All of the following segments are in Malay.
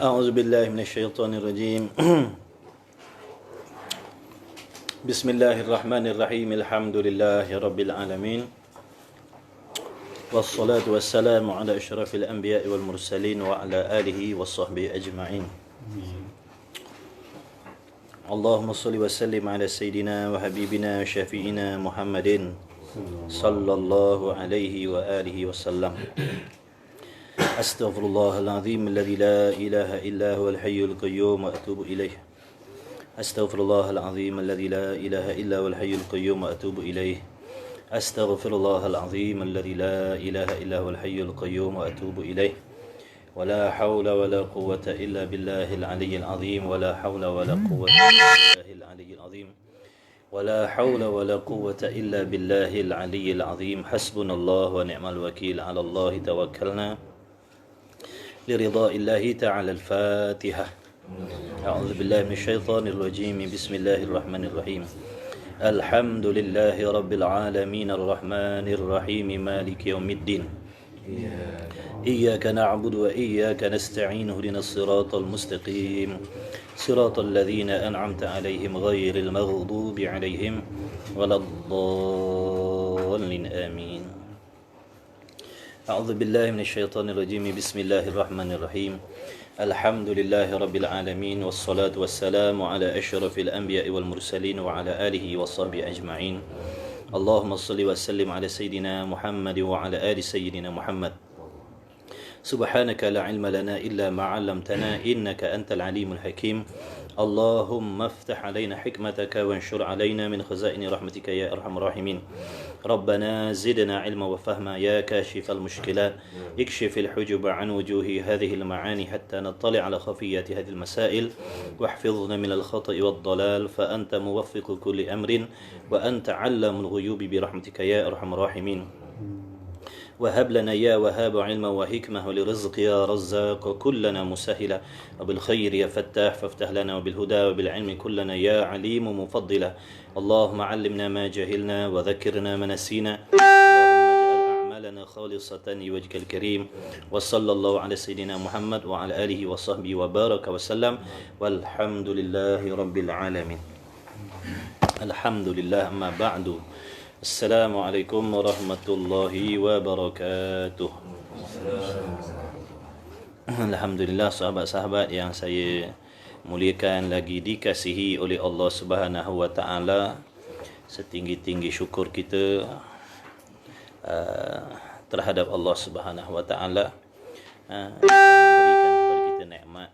أعوذ بالله من الشيطان الرجيم بسم الله الرحمن الرحيم الحمد لله رب العالمين والصلاة والسلام على أشرف الأنبياء والمرسلين وعلى آله وصحبه أجمعين اللهم صل وسلم على سيدنا وحبيبنا وشفيعنا محمد صلى الله عليه وآله وسلم أستغفر الله العظيم الذي لا إله إلا هو الحي القيوم وأتوب إليه أستغفر الله العظيم الذي لا إله إلا هو الحي القيوم وأتوب إليه أستغفر الله العظيم الذي لا إله إلا هو الحي القيوم وأتوب إليه ولا حول ولا قوة إلا بالله العلي العظيم ولا حول ولا قوة إلا بالله العلي العظيم ولا حول ولا قوة إلا بالله العلي العظيم حسبنا الله ونعم الوكيل على الله توكلنا لرضاء الله تعالى الفاتحة أعوذ بالله من الشيطان الرجيم بسم الله الرحمن الرحيم الحمد لله رب العالمين الرحمن الرحيم مالك يوم الدين إياك نعبد وإياك نستعين اهدنا الصراط المستقيم صراط الذين أنعمت عليهم غير المغضوب عليهم ولا الضالين آمين أعوذ بالله من الشيطان الرجيم بسم الله الرحمن الرحيم الحمد لله رب العالمين والصلاة والسلام على أشرف الأنبياء والمرسلين وعلى آله وصحبه أجمعين اللهم صل وسلم على سيدنا محمد وعلى آل سيدنا محمد سبحانك لا علم لنا إلا ما علمتنا إنك أنت العليم الحكيم اللهم افتح علينا حكمتك وانشر علينا من خزائن رحمتك يا أرحم الراحمين ربنا زدنا علما وفهما يا كاشف المشكلات اكشف الحجب عن وجوه هذه المعاني حتى نطلع على خفيات هذه المسائل واحفظنا من الخطأ والضلال فأنت موفق كل أمر وأنت علام الغيوب برحمتك يا أرحم الراحمين وهب لنا يا وهاب علما وحكمة ولرزق يا رزاق كلنا مسهلا وبالخير يا فتاح فافتح لنا وبالهدى وبالعلم كلنا يا عليم مفضلا اللهم علمنا ما جهلنا وذكرنا ما نسينا اللهم اجعل أعمالنا خالصة لوجهك الكريم وصلى الله على سيدنا محمد وعلى آله وصحبه وبارك وسلم والحمد لله رب العالمين الحمد لله أما بعد Assalamualaikum warahmatullahi wabarakatuh. Alhamdulillah sahabat-sahabat yang saya muliakan lagi dikasihi oleh Allah Subhanahu wa taala. Setinggi-tinggi syukur kita terhadap Allah Subhanahu wa taala yang memberikan kepada kita nikmat,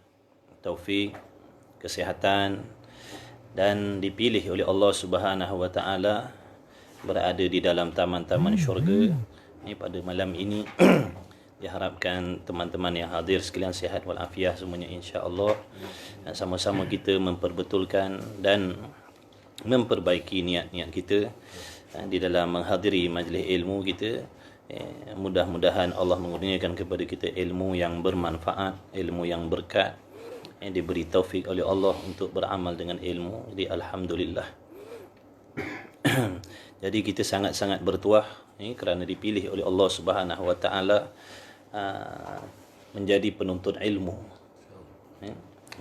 taufik, kesihatan dan dipilih oleh Allah Subhanahu wa taala berada di dalam taman-taman syurga ini pada malam ini. Diharapkan teman-teman yang hadir sekalian sihat walafiat semuanya insya-Allah, dan sama-sama kita memperbetulkan dan memperbaiki niat-niat kita di dalam menghadiri majlis ilmu kita. Mudah-mudahan Allah mengurniakan kepada kita ilmu yang bermanfaat, ilmu yang berkat, yang diberi taufik oleh Allah untuk beramal dengan ilmu. Jadi alhamdulillah. Jadi kita sangat-sangat bertuah kerana dipilih oleh Allah Subhanahu wa taala menjadi penuntut ilmu.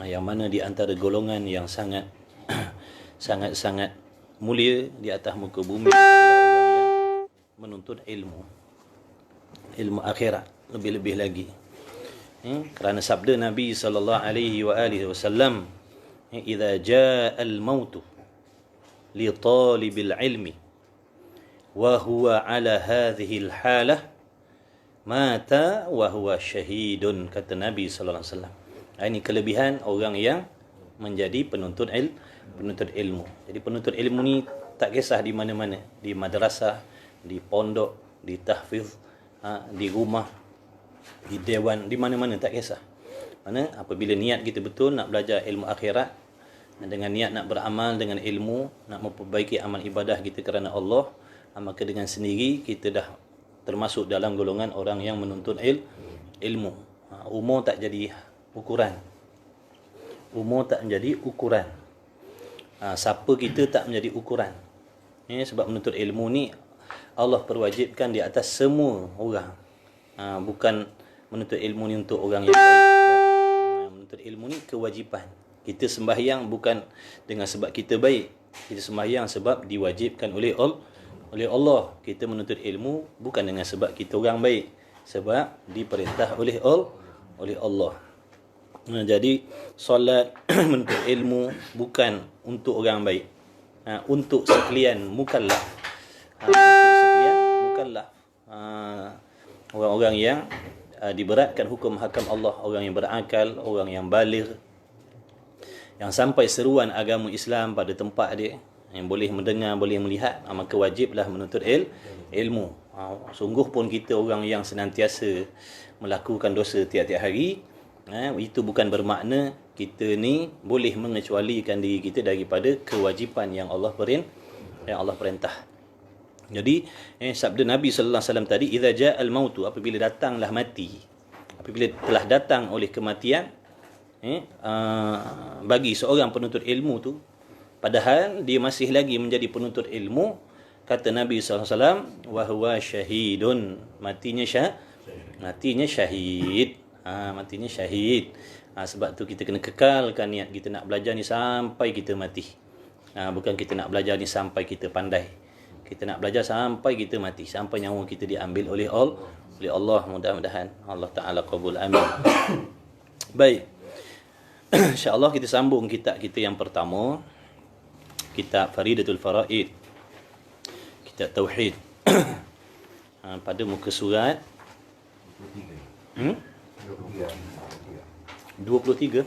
Yang mana di antara golongan yang sangat sangat mulia di atas muka bumi adalah orang yang menuntut ilmu. Ilmu akhirat lebih-lebih lagi. Kerana sabda Nabi sallallahu alaihi wasallam, "Idza jaa al-maut li talibil ilmi wa huwa ala hadhihi al-halah mata wa huwa syahidun," kata Nabi sallallahu alaihi wasallam. Ini kelebihan orang yang menjadi penuntut ilmu. Jadi penuntut ilmu ni tak kisah di mana-mana, di madrasah, di pondok, di tahfiz, di rumah, di dewan, di mana-mana tak kisah. Mana apabila niat kita betul nak belajar ilmu akhirat, dengan niat nak beramal dengan ilmu, nak memperbaiki amal ibadah kita kerana Allah, maka dengan sendiri kita dah termasuk dalam golongan orang yang menuntut ilmu. Umur tak jadi ukuran. Umur tak menjadi ukuran. Siapa kita tak menjadi ukuran. Sebab menuntut ilmu ni Allah perwajibkan di atas semua orang. Bukan menuntut ilmu ni untuk orang yang baik. Menuntut ilmu ni kewajipan. Kita sembahyang bukan dengan sebab kita baik. Kita sembahyang sebab diwajibkan oleh Allah. Kita menuntut ilmu bukan dengan sebab kita orang baik, sebab diperintah oleh Allah. Jadi solat menuntut ilmu bukan untuk orang baik. Untuk sekalian mukallaf. Orang-orang yang diberatkan hukum hakam Allah, orang yang berakal, orang yang baligh, yang sampai seruan agama Islam pada tempat dia, yang boleh mendengar, boleh melihat, maka wajiblah menuntut ilmu. Sungguh pun kita orang yang senantiasa melakukan dosa tiap-tiap hari, itu bukan bermakna kita ni boleh mengecualikan diri kita daripada kewajipan yang Allah perintah. Jadi sabda Nabi sallallahu alaihi wasallam tadi, idza ja'al mautu, apabila datanglah mati, apabila telah datang oleh kematian, bagi seorang penuntut ilmu tu, padahal dia masih lagi menjadi penuntut ilmu, kata Nabi sallallahu alaihi wasallam, wa huwa syahidun, matinya syahid. Matinya syahid. Sebab tu kita kena kekalkan niat kita nak belajar ni sampai kita mati. Bukan kita nak belajar ni sampai kita pandai. Kita nak belajar sampai kita mati, sampai nyawa kita diambil oleh Allah. Mudah-mudahan Allah Ta'ala qabul, amin. Baik, insya-Allah kita sambung kitab kita yang pertama, kitab Faridatul Faraid, kitab Tauhid. Pada muka surat 23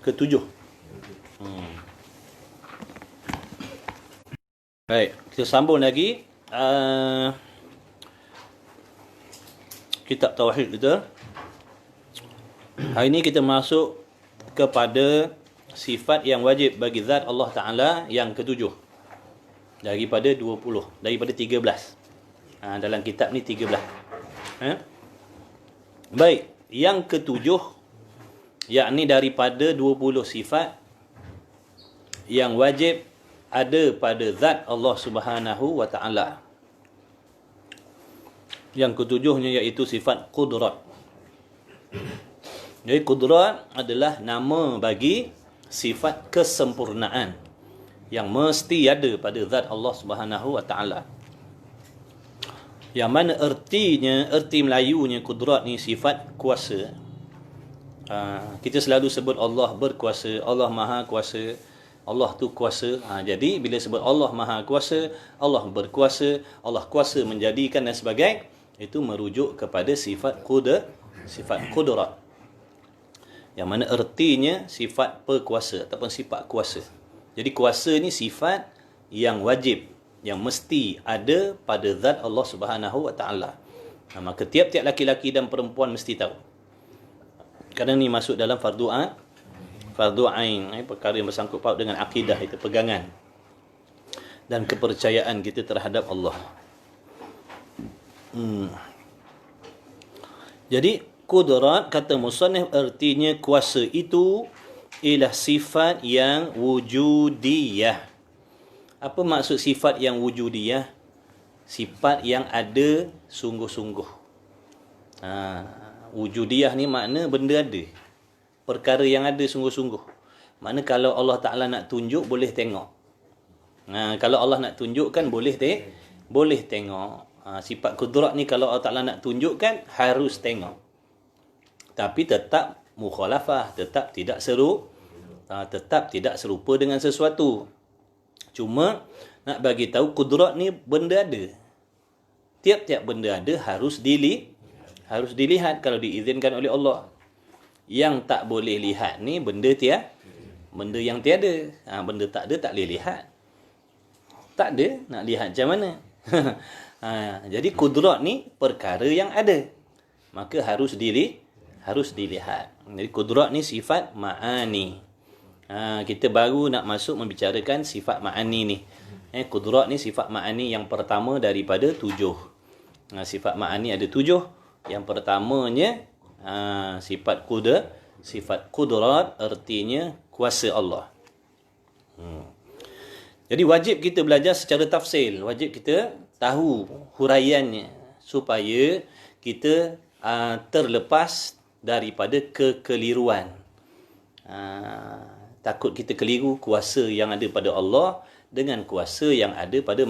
ke-7. Baik, kita sambung lagi kitab Tauhid kita. Hari ini kita masuk kepada sifat yang wajib bagi zat Allah Ta'ala yang ke-7 daripada 20, daripada 13. Dalam kitab ni 13. Baik, yang ke-7 yakni daripada 20 sifat yang wajib ada pada zat Allah Subhanahu wa Ta'ala. Yang ketujuhnya iaitu sifat qudrat. Jadi qudrat adalah nama bagi sifat kesempurnaan yang mesti ada pada zat Allah Subhanahu wa Ta'ala. Yang mana erti Melayunya qudrat ni sifat kuasa. Kita selalu sebut Allah berkuasa, Allah maha kuasa, Allah tu kuasa. Jadi bila sebut Allah maha kuasa, Allah berkuasa, Allah kuasa menjadikan dan sebagainya, itu merujuk kepada sifat qudrat. Yang mana ertinya sifat perkuasa ataupun sifat kuasa. Jadi kuasa ni sifat yang wajib, yang mesti ada pada zat Allah Subhanahu wa Ta'ala. Maka tiap-tiap laki-laki dan perempuan mesti tahu. Kerana ni masuk dalam fardu ain, perkara yang bersangkut paut dengan akidah, itu pegangan dan kepercayaan kita terhadap Allah. Jadi qudrat, kata musannif, artinya kuasa itu ialah sifat yang wujudiyah. Apa maksud sifat yang wujudiyah? Sifat yang ada sungguh-sungguh. Wujudiyah ni makna benda ada, perkara yang ada sungguh-sungguh. Makna kalau Allah Ta'ala nak tunjuk, boleh tengok. Kalau Allah nak tunjukkan, boleh tengok. Sifat qudrat ni kalau Allah Ta'ala nak tunjukkan, harus tengok. Tapi tetap mukhalafah, tetap tidak serupa dengan sesuatu. Cuma nak bagi tahu qudrat ni benda ada. Tiap-tiap benda ada harus dilihat kalau diizinkan oleh Allah. Yang tak boleh lihat ni benda yang tiada. Benda tak ada tak boleh lihat. Tak ada, nak lihat macam mana? Jadi qudrat ni perkara yang ada, maka harus dilihat. Jadi qudrat ni sifat ma'ani. Kita baru nak masuk membicarakan sifat ma'ani ni. Qudrat ni sifat ma'ani yang pertama daripada 7. Sifat ma'ani ada 7. Yang pertamanya sifat qudrat artinya kuasa Allah. Jadi wajib kita belajar secara tafsil, wajib kita tahu huraiannya supaya kita terlepas daripada kekeliruan. Takut kita keliru kuasa yang ada pada Allah dengan kuasa yang ada pada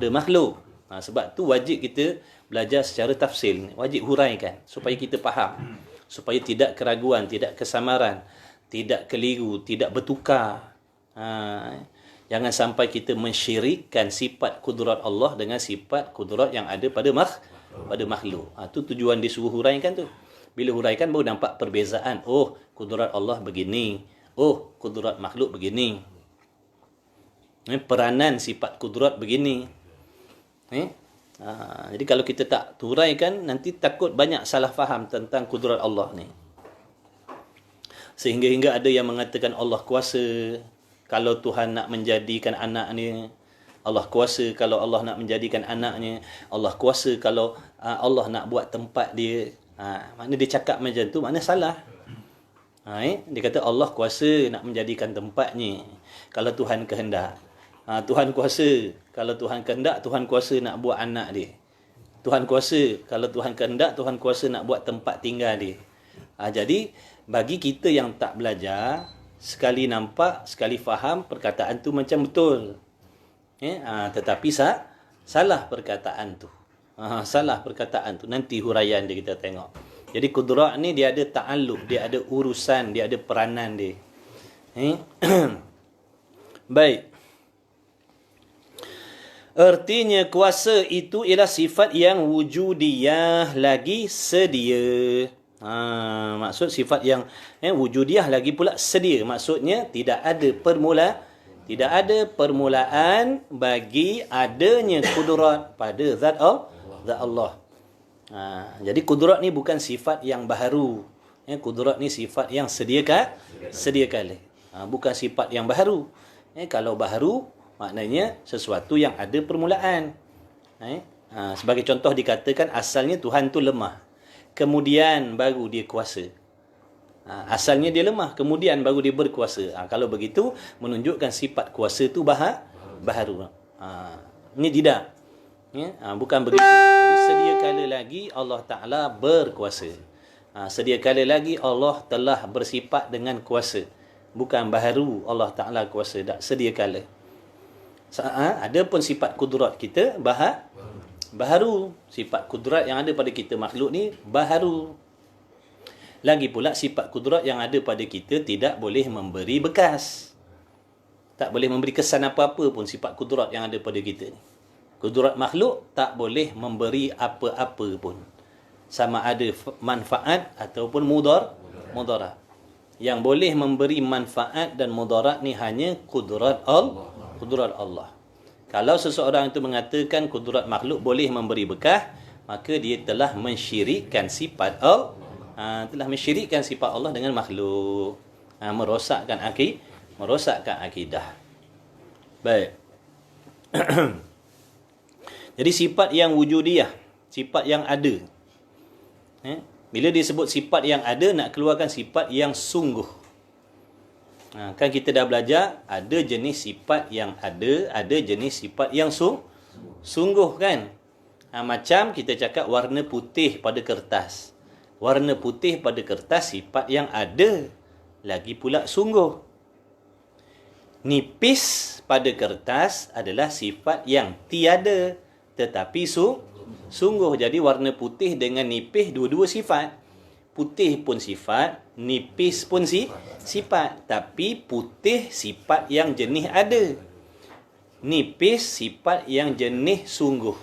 makhluk. Sebab tu wajib kita belajar secara tafsil, wajib huraikan supaya kita faham, supaya tidak keraguan, tidak kesamaran, tidak keliru, tidak bertukar. Jangan sampai kita mensyirikkan sifat kudrat Allah dengan sifat kudrat yang ada pada makhluk. Tu tujuan disuruh huraikan tu. Bila huraikan baru nampak perbezaan. Oh, kudrat Allah begini. Oh, kudrat makhluk begini. Peranan sifat kudrat begini. Jadi kalau kita tak huraikan, nanti takut banyak salah faham tentang kudrat Allah ni. Sehingga ada yang mengatakan Allah kuasa kalau Tuhan nak menjadikan anaknya. Allah kuasa kalau Allah nak menjadikan anaknya. Allah kuasa kalau Allah nak buat tempat dia. Makna dia cakap macam tu, makna salah. Dia kata Allah kuasa nak menjadikan tempatnya kalau Tuhan kehendak. Tuhan kuasa kalau Tuhan kehendak, Tuhan kuasa nak buat anak dia. Tuhan kuasa kalau Tuhan kehendak, Tuhan kuasa nak buat tempat tinggal dia. Jadi bagi kita yang tak belajar, sekali nampak, sekali faham perkataan tu macam betul. Tetapi salah perkataan tu. Salah perkataan tu. Nanti huraian dia kita tengok. Jadi kudrat ni dia ada ta'alluq, dia ada urusan, dia ada peranan dia. Baik. Artinya kuasa itu ialah sifat yang wujudiyah lagi sedia. Maksud sifat yang wujudiyah lagi pula sedia. Maksudnya tidak ada permulaan bagi adanya kudrat pada zat Allah. Jadi kudrat ni bukan sifat yang baharu. Kudrat ni sifat yang sedia kala. Bukan sifat yang baharu. Kalau baharu, maknanya sesuatu yang ada permulaan. Sebagai contoh dikatakan asalnya Tuhan tu lemah. Kemudian baru dia kuasa. Asalnya dia lemah, kemudian baru dia berkuasa. Kalau begitu, menunjukkan sifat kuasa tu baharu. Ini tidak. Bukan begitu. Jadi sedia kala lagi Allah Ta'ala berkuasa. Sedia kala lagi Allah telah bersifat dengan kuasa. Bukan baharu Allah Ta'ala kuasa. Tak, sedia kala. Ada pun sifat kudrat kita baharu. Sifat kudrat yang ada pada kita makhluk ni baharu. Lagi pula sifat kudrat yang ada pada kita tidak boleh memberi bekas. Tak boleh memberi kesan apa-apa pun sifat kudrat yang ada pada kita ni. Kudrat makhluk tak boleh memberi apa-apa pun. Sama ada manfaat ataupun mudarat. Yang boleh memberi manfaat dan mudarat ni hanya kudrat Allah. Kalau seseorang itu mengatakan kudrat makhluk boleh memberi bekas, maka dia telah mensyirikkan sifat Allah. Telah mensyirikkan sifat Allah dengan makhluk. Merosakkan akidah. Baik. Jadi sifat yang wujudiyah, sifat yang ada. Bila disebut sifat yang ada, nak keluarkan sifat yang sungguh. Kan kita dah belajar, ada jenis sifat yang ada jenis sifat yang sungguh kan. Macam kita cakap warna putih pada kertas. Warna putih pada kertas sifat yang ada, lagi pula sungguh. Nipis pada kertas adalah sifat yang tiada, tetapi sungguh. Jadi warna putih dengan nipis dua-dua sifat. Putih pun sifat, nipis pun sifat. Tapi putih sifat yang jenis ada. Nipis sifat yang jenis sungguh.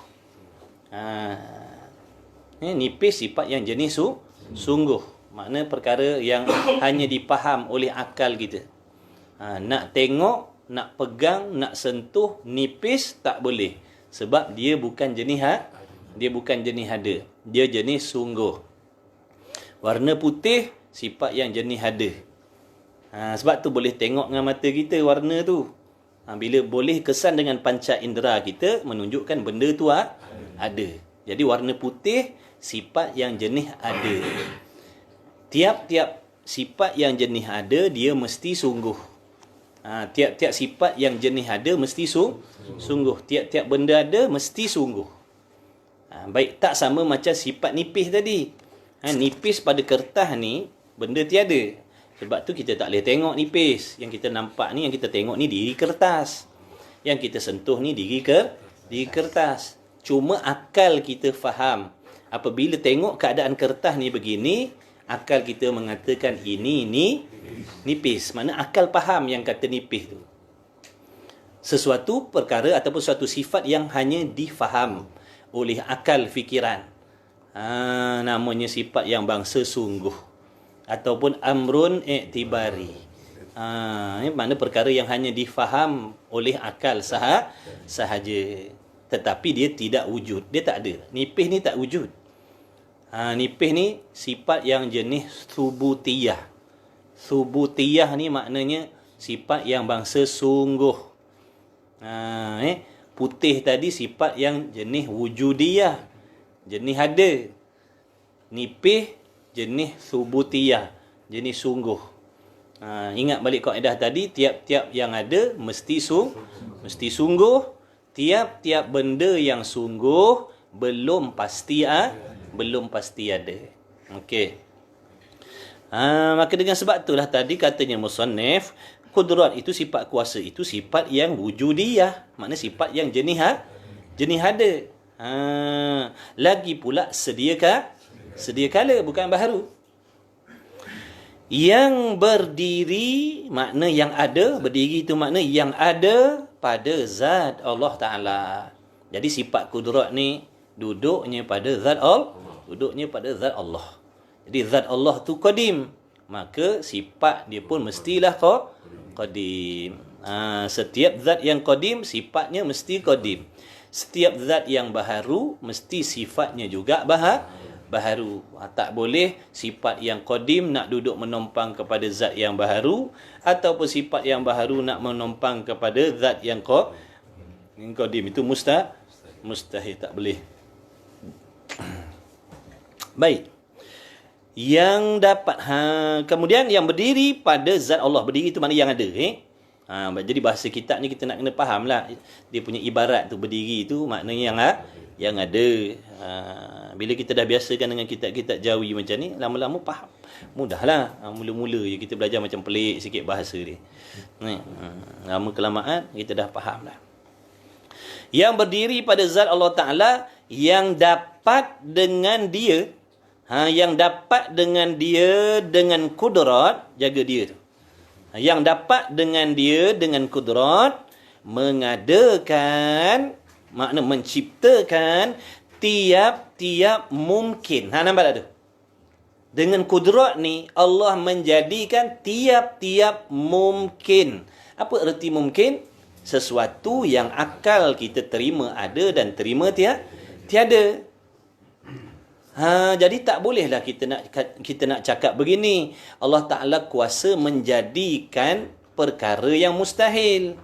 Nipis sifat yang jenis sungguh. Makna perkara yang hanya dipaham oleh akal kita. Nak tengok, nak pegang, nak sentuh, nipis tak boleh. Sebab dia bukan jenis ada. Dia jenis sungguh. Warna putih sifat yang jenis ada. Sebab tu boleh tengok dengan mata kita warna tu. Bila boleh kesan dengan panca indera kita, menunjukkan benda tu ada. Jadi warna putih sifat yang jenis ada. Tiap-tiap sifat yang jenis ada, dia mesti sungguh. Tiap-tiap sifat yang jenis ada mesti sungguh. Tiap-tiap benda ada mesti sungguh. Baik, tak sama macam sifat nipis tadi. Nipis pada kertas ni benda tiada. Sebab tu kita tak boleh tengok nipis. Yang kita nampak ni, yang kita tengok ni diri kertas. Yang kita sentuh ni diri kertas. Cuma akal kita faham. Apabila tengok keadaan kertas ni begini, akal kita mengatakan ini nipis. Mana akal faham yang kata nipis tu. Sesuatu perkara ataupun suatu sifat yang hanya difaham oleh akal fikiran. Namanya sifat yang bangsa sungguh. Ataupun amrun i'tibari. Ini makna perkara yang hanya difaham oleh akal sahaja. Tetapi dia tidak wujud. Dia tak ada. Nipis ni tak wujud. Nipis ni sifat yang jenis subutiyah. Subutiyah ni maknanya sifat yang bangsa sungguh. Putih tadi sifat yang jenis wujudiyah. Jenis ada. Nipis jenis subutiyah. Jenis sungguh. Ingat balik kaedah tadi, tiap-tiap yang ada mesti sungguh. Tiap-tiap benda yang sungguh belum pasti ada. Okey. Maka dengan sebab itulah tadi katanya musannif, kudrat itu sifat kuasa itu sifat yang wujudiyah, makna sifat yang jenis ada. Lagi pula sedia kala, bukan baharu. Yang berdiri makna yang ada, berdiri itu makna yang ada pada zat Allah Taala. Jadi sifat kudrat ni duduknya pada zat Allah. Jadi zat Allah tu qadim, maka sifat dia pun mestilah qadim. Setiap zat yang qadim sifatnya mesti qadim. Setiap zat yang baharu mesti sifatnya juga baharu. Tak boleh sifat yang qadim nak duduk menompang kepada zat yang baharu, ataupun sifat yang baharu nak menompang kepada zat yang qadim. Itu mustahil, tak boleh. Baik. Yang dapat kemudian yang berdiri pada zat Allah. Berdiri itu makna yang ada. Jadi bahasa kitab ni kita nak kena faham lah. Dia punya ibarat tu, berdiri tu maknanya yang ada. Bila kita dah biasakan dengan kitab-kitab Jawi macam ni, lama-lama faham. Mudahlah. Mula-mula je kita belajar macam pelik sikit bahasa dia. Lama kelamaan kita dah faham lah. Yang berdiri pada zat Allah Ta'ala, yang dapat dengan dia, yang dapat dengan dia dengan kudrat, jaga dia tu. Yang dapat dengan dia dengan kudrat, mengadakan, makna menciptakan tiap-tiap mungkin. Nampak tak tu? Dengan kudrat ni, Allah menjadikan tiap-tiap mungkin. Apa erti mungkin? Sesuatu yang akal kita terima ada dan terima tiada. Jadi tak bolehlah kita nak cakap begini. Allah Ta'ala kuasa menjadikan perkara yang mustahil.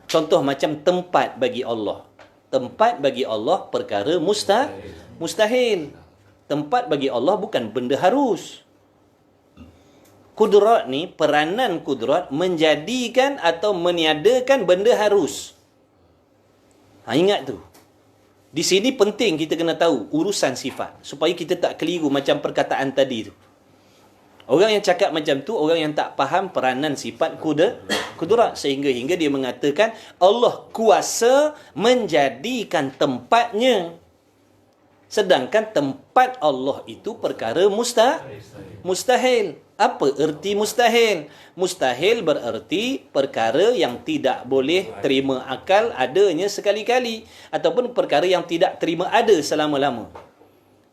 Contoh macam tempat bagi Allah. Tempat bagi Allah perkara mustahil. Tempat bagi Allah bukan benda harus. Kudrat ni, peranan kudrat menjadikan atau meniadakan benda harus. Ingat tu. Di sini penting kita kena tahu urusan sifat, supaya kita tak keliru macam perkataan tadi tu. Orang yang cakap macam tu, orang yang tak faham peranan sifat kudrat, sehingga dia mengatakan Allah kuasa menjadikan tempatnya. Sedangkan tempat Allah itu perkara mustahil. Apa erti mustahil? Mustahil bererti perkara yang tidak boleh terima akal adanya sekali-kali, ataupun perkara yang tidak terima ada selama-lama.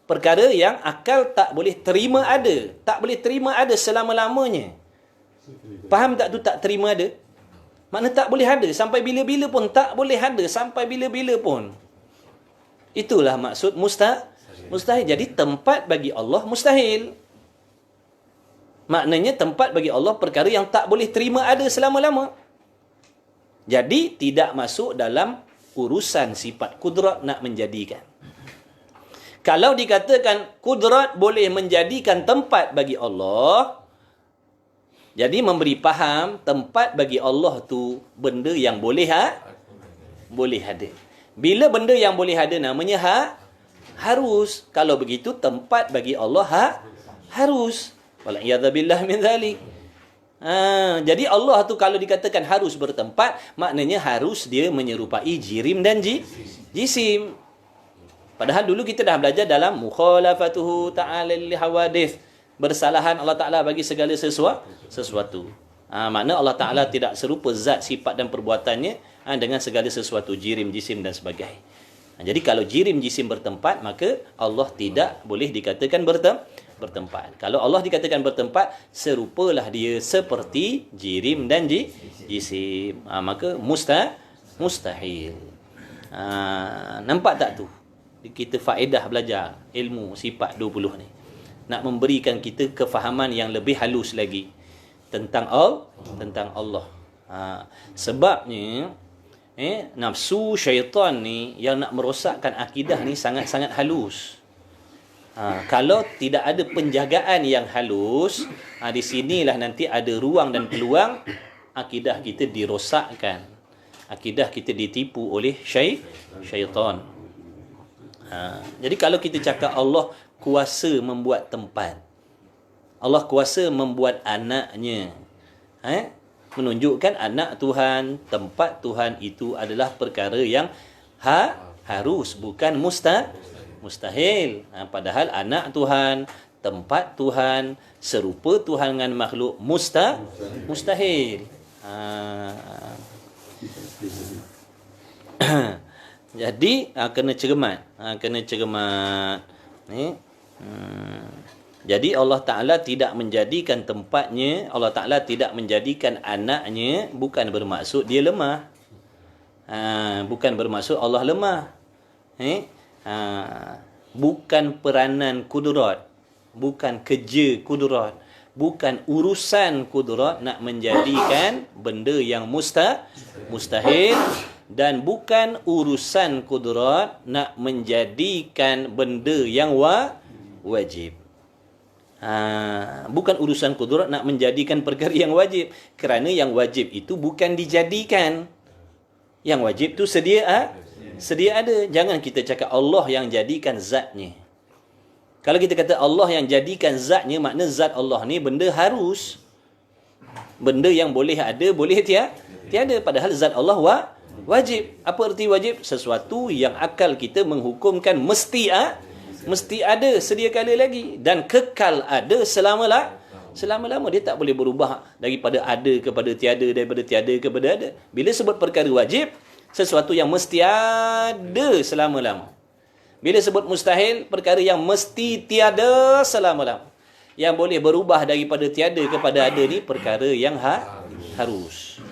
Perkara yang akal tak boleh terima ada, tak boleh terima ada selama-lamanya. Faham tak tu tak terima ada? Makna tak boleh ada sampai bila-bila pun, tak boleh ada sampai bila-bila pun. Itulah maksud mustahil. Jadi tempat bagi Allah mustahil. Maknanya tempat bagi Allah perkara yang tak boleh terima ada selama-lama. Jadi tidak masuk dalam urusan sifat kudrat nak menjadikan. Kalau dikatakan kudrat boleh menjadikan tempat bagi Allah, jadi memberi faham tempat bagi Allah tu benda yang boleh ada. Bila benda yang boleh ada namanya harus. Kalau begitu tempat bagi Allah harus. Wal'iyadzabillah min dzalik. Jadi Allah tu kalau dikatakan harus bertempat, maknanya harus dia menyerupai jirim dan jisim. Padahal dulu kita dah belajar dalam mukhalafatuhu ta'ala lil hawadith, bersalahan Allah Ta'ala bagi segala sesuatu. Makna Allah Ta'ala tidak serupa zat, sifat dan perbuatannya dengan segala sesuatu, jirim, jisim dan sebagainya. Jadi kalau jirim, jisim bertempat, maka Allah tidak boleh dikatakan bertempat. Kalau Allah dikatakan bertempat, serupalah dia seperti jirim dan jisim. Maka mustahil. Nampak tak tu? Kita faedah belajar ilmu sifat 20 ni. Nak memberikan kita kefahaman yang lebih halus lagi tentang Allah. Sebabnya nafsu syaitan ni yang nak merosakkan akidah ni sangat-sangat halus. Kalau tidak ada penjagaan yang halus, di sinilah nanti ada ruang dan peluang akidah kita dirosakkan. Akidah kita ditipu oleh syaitan. Jadi kalau kita cakap Allah kuasa membuat tempat, Allah kuasa membuat anaknya, menunjukkan anak Tuhan, tempat Tuhan itu adalah perkara yang harus, bukan mustahil. Padahal anak Tuhan, tempat Tuhan, serupa Tuhan dengan makhluk mustahil. Jadi kena cermat. Jadi Allah Ta'ala tidak menjadikan tempatnya, Allah Ta'ala tidak menjadikan anaknya, bukan bermaksud dia lemah. Bukan bermaksud Allah lemah. Bukan peranan kudrat, bukan kerja kudrat, bukan urusan kudrat nak menjadikan benda yang mustahil, dan bukan urusan kudrat nak menjadikan benda yang wajib. Bukan urusan kudrat nak menjadikan perkara yang wajib, kerana yang wajib itu bukan dijadikan. Yang wajib tu sedia ada. Jangan kita cakap Allah yang jadikan zatnya. Kalau kita kata Allah yang jadikan zatnya, makna zat Allah ni benda harus, benda yang boleh ada, boleh tiada. Padahal zat Allah wajib. Apa erti wajib? Sesuatu yang akal kita menghukumkan mesti ada sedia kala lagi, dan kekal ada selama-lama. Dia tak boleh berubah daripada ada kepada tiada, daripada tiada kepada ada. Bila sebut perkara wajib, sesuatu yang mesti ada selama-lama. Bila sebut mustahil, perkara yang mesti tiada selama-lama. Yang boleh berubah daripada tiada kepada ada ni perkara yang harus.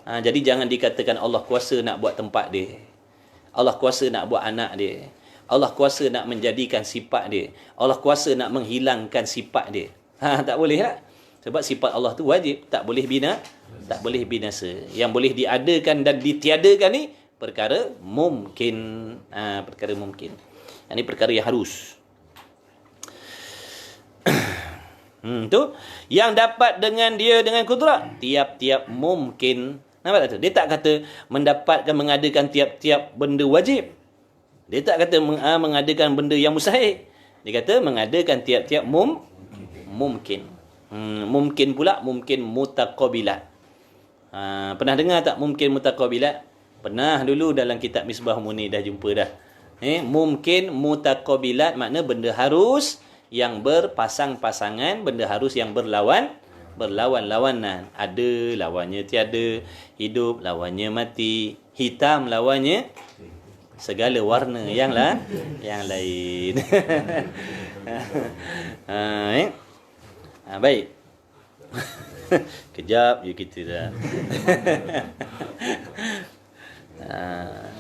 Jadi jangan dikatakan Allah kuasa nak buat tempat dia, Allah kuasa nak buat anak dia, Allah kuasa nak menjadikan sifat dia, Allah kuasa nak menghilangkan sifat dia. Tak boleh lah. Sebab sifat Allah tu wajib, tak boleh binasa. Yang boleh diadakan dan ditiadakan ni perkara mungkin. Perkara mungkin. Ini perkara yang harus. Tu yang dapat dengan dia dengan kudrat, tiap-tiap mungkin. Nampak tak tu? Dia tak kata mendapatkan, mengadakan tiap-tiap benda wajib. Dia tak kata mengadakan benda yang mustahil. Dia kata mengadakan tiap-tiap mungkin. Mungkin pula, mungkin mutaqabilat. Pernah dengar tak mungkin mutaqabilat? Pernah dulu dalam kitab Misbah Munir dah jumpa dah. Mungkin mutaqabilat makna benda harus yang berpasang-pasangan, benda harus yang berlawan-lawanan. Ada lawannya tiada, hidup lawannya mati, hitam lawannya segala warna yang lain. Baik. Kejap je kita dah.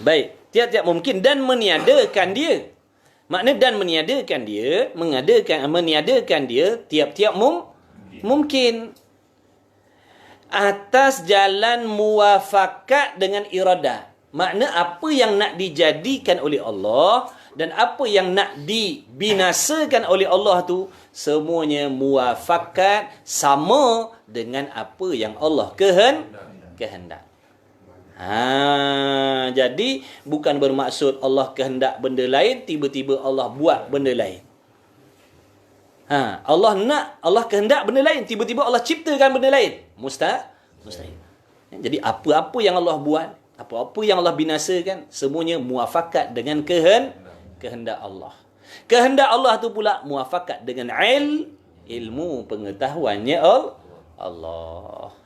Baik, tiap-tiap mungkin dan meniadakan dia. Makna dan meniadakan dia, meniadakan dia tiap-tiap mungkin atas jalan muwafakat dengan iradah. Makna apa yang nak dijadikan oleh Allah dan apa yang nak dibinasakan oleh Allah tu semuanya muwafakat, sama dengan apa yang Allah kehendak. Jadi bukan bermaksud Allah kehendak benda lain, tiba-tiba Allah buat benda lain. Allah kehendak benda lain, tiba-tiba Allah ciptakan benda lain. Mustahil. Jadi apa-apa yang Allah buat, apa-apa yang Allah binasakan, semuanya muafakat dengan kehendak Allah. Kehendak Allah tu pula muafakat dengan ilmu pengetahuannya Allah.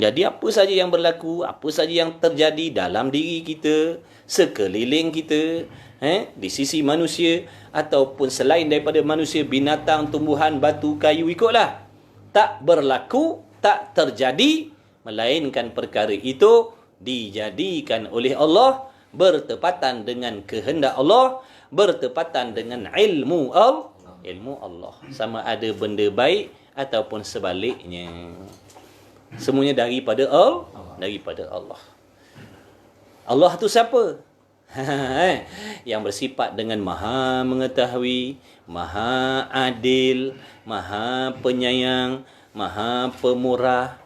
Jadi apa saja yang berlaku, apa saja yang terjadi dalam diri kita, sekeliling kita, di sisi manusia ataupun selain daripada manusia, binatang, tumbuhan, batu, kayu, ikutlah. Tak berlaku, tak terjadi, melainkan perkara itu dijadikan oleh Allah, bertepatan dengan kehendak Allah, bertepatan dengan ilmu Allah. Sama ada benda baik ataupun sebaliknya. Semuanya daripada Allah. Allah tu siapa? Yang bersifat dengan maha mengetahui, maha adil, maha penyayang, maha pemurah,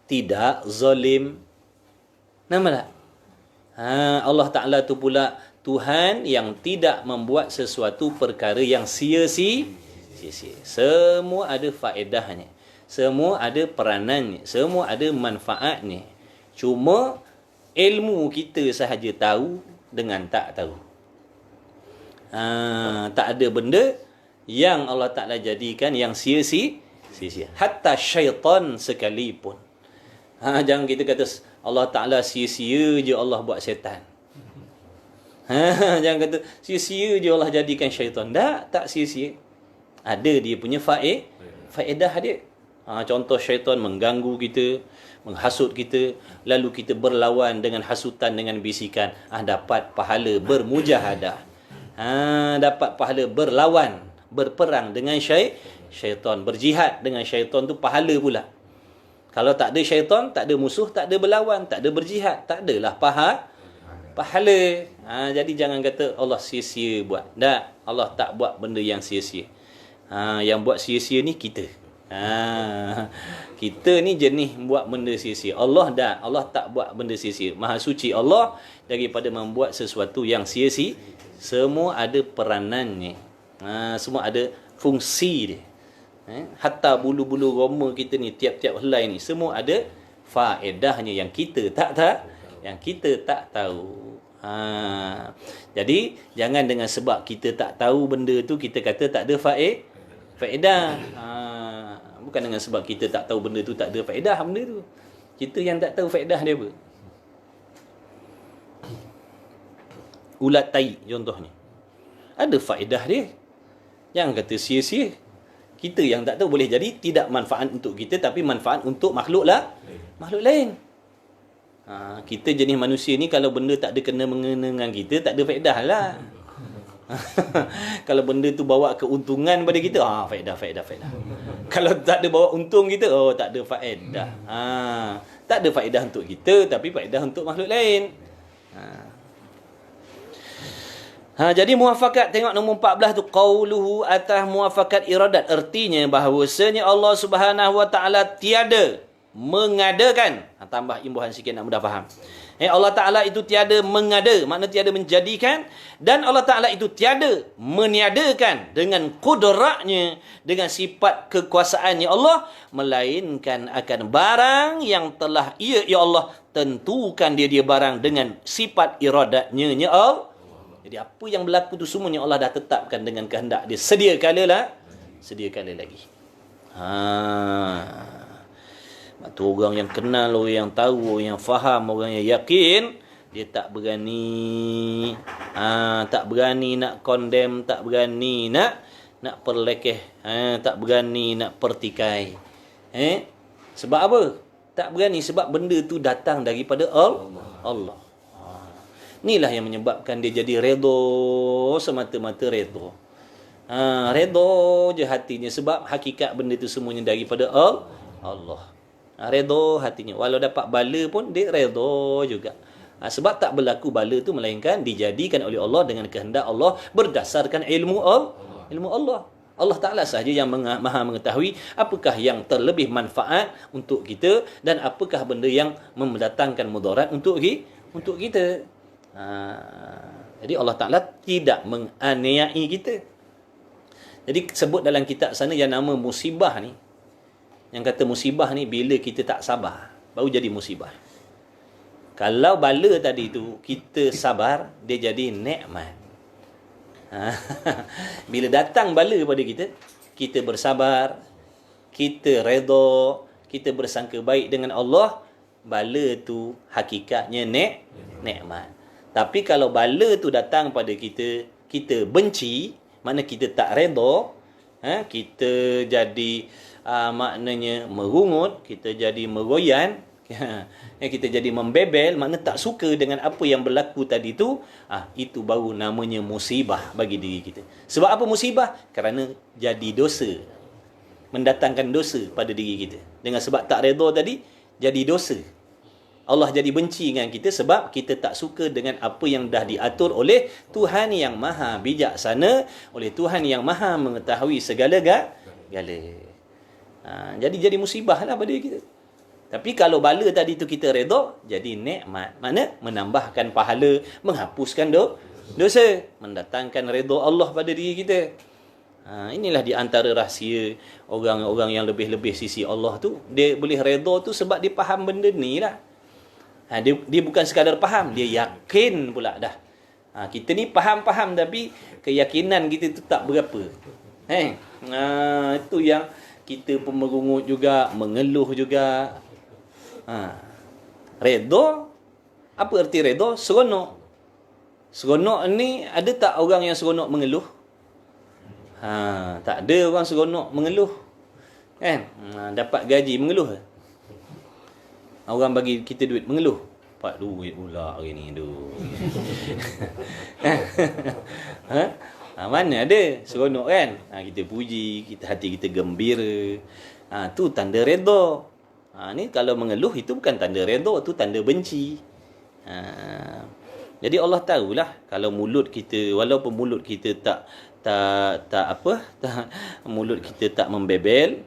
tidak zalim. Nama tak? Allah Ta'ala tu pula Tuhan yang tidak membuat sesuatu perkara yang sia-sia. Semua ada faedahnya, semua ada peranannya, semua ada manfaatnya. Cuma ilmu kita sahaja tahu dengan tak tahu. Tak ada benda yang Allah Ta'ala jadikan yang sia-sia. Hatta syaitan sekalipun. Jangan kita kata Allah Ta'ala sia-sia je Allah buat syaitan. Jangan kata sia-sia je Allah jadikan syaitan. Tak sia-sia. Ada dia punya faedah dia. Contoh syaitan mengganggu kita, menghasut kita, lalu kita berlawan dengan hasutan, dengan bisikan, dapat pahala bermujahadah. Dapat pahala berlawan, berperang dengan syaitan, berjihad dengan syaitan tu pahala pula. Kalau tak ada syaitan, tak ada musuh, tak ada berlawan, tak ada berjihad, tak adalah pahala. Jadi jangan kata Allah sia-sia buat. Tak, Allah tak buat benda yang sia-sia. Yang buat sia-sia ni kita. Kita ni jenis buat benda sia-sia. Allah tak buat benda sia-sia. Maha suci Allah daripada membuat sesuatu yang sia-sia. Semua ada peranannya. Semua ada fungsi dia. Hatta bulu-bulu roma kita ni, tiap-tiap helai ni, semua ada faedahnya yang kita tak tahu. Jadi jangan dengan sebab kita tak tahu benda tu kita kata tak ada faedah. Bukan dengan sebab kita tak tahu benda tu tak ada faedah benda tu. Kita yang tak tahu faedah dia apa. Ulat tai contohnya. Ada faedah dia. Jangan kata sia-sia. Kita yang tak tahu, boleh jadi tidak manfaat untuk kita tapi manfaat untuk makhluk lain. Kita jenis manusia ni kalau benda tak ada kena-mengena dengan kita, tak ada faedah lah. Kalau benda tu bawa keuntungan pada kita, faedah. Kalau tak ada bawa untung kita, tak ada faedah. Tak ada faedah untuk kita tapi faedah untuk makhluk lain. Jadi muafakat, tengok nombor 14 tu, qauluhu atas muafakat iradat, artinya bahawasanya Allah Subhanahu wa taala tiada mengadakan. Tambah imbuhan sikit nak mudah faham. Allah Ta'ala itu tiada mengada, makna tiada menjadikan, dan Allah Ta'ala itu tiada meniadakan dengan kudratnya, dengan sifat kekuasaannya Allah, melainkan akan barang yang telah ya Allah tentukan dia barang dengan sifat iradatnya Allah. Jadi apa yang berlaku tu semuanya Allah dah tetapkan dengan kehendak dia sedia kala lagi. Tu orang yang kenal, orang yang tahu, orang yang faham, orang yang yakin, dia tak berani nak condemn, tak berani nak perlekeh, tak berani nak pertikai. Sebab apa? Tak berani sebab benda tu datang daripada Allah. Inilah yang menyebabkan dia jadi redha, semata-mata redha. Redha je hatinya sebab hakikat benda tu semuanya daripada Allah. Redha hatinya. Walau dapat bala pun dia redha juga. Sebab tak berlaku bala tu melainkan dijadikan oleh Allah dengan kehendak Allah berdasarkan ilmu Allah. Allah Ta'ala sahaja yang maha mengetahui apakah yang terlebih manfaat untuk kita dan apakah benda yang mendatangkan mudarat untuk kita. Jadi Allah Ta'ala tidak menganiayai kita. Jadi sebut dalam kitab sana yang nama musibah ni. Yang kata musibah ni bila kita tak sabar, baru jadi musibah. Kalau bala tadi tu kita sabar, dia jadi nikmat. Bila datang bala pada kita, kita bersabar, kita redha, kita bersangka baik dengan Allah, bala tu hakikatnya nikmat. Tapi kalau bala tu datang pada kita, kita benci, makna kita tak redha, kita jadi maknanya merungut, kita jadi meroyan, kita jadi membebel, makna tak suka dengan apa yang berlaku tadi tu, itu baru namanya musibah bagi diri kita. Sebab apa musibah? Kerana jadi dosa, mendatangkan dosa pada diri kita. Dengan sebab tak redha tadi, jadi dosa. Allah jadi benci dengan kita sebab kita tak suka dengan apa yang dah diatur oleh Tuhan yang maha bijaksana, oleh Tuhan yang maha mengetahui segala-gala. Jadi musibah lah pada kita. Tapi kalau bala tadi tu kita redha, jadi nikmat. Mana? Menambahkan pahala, menghapuskan dosa, mendatangkan redha Allah pada diri kita. Inilah di antara rahsia orang-orang yang lebih-lebih sisi Allah tu. Dia boleh redha tu sebab dia faham benda ni lah. Dia bukan sekadar faham, dia yakin pula dah. Kita ni faham-faham tapi keyakinan kita tu tak berapa. Itu yang kita pun merungut juga, mengeluh juga. Redha, apa erti redha? Seronok. Seronok ni, ada tak orang yang seronok mengeluh? Tak ada orang seronok mengeluh, kan? Dapat gaji mengeluh. Orang bagi kita duit mengeluh, dapat duit pula hari ni, mana ada seronok, kan? Kita puji, hati kita gembira, tu tanda redha. Ni kalau mengeluh itu bukan tanda redha, tu tanda benci. Jadi Allah tahulah kalau mulut kita, walaupun mulut kita mulut kita tak membebel,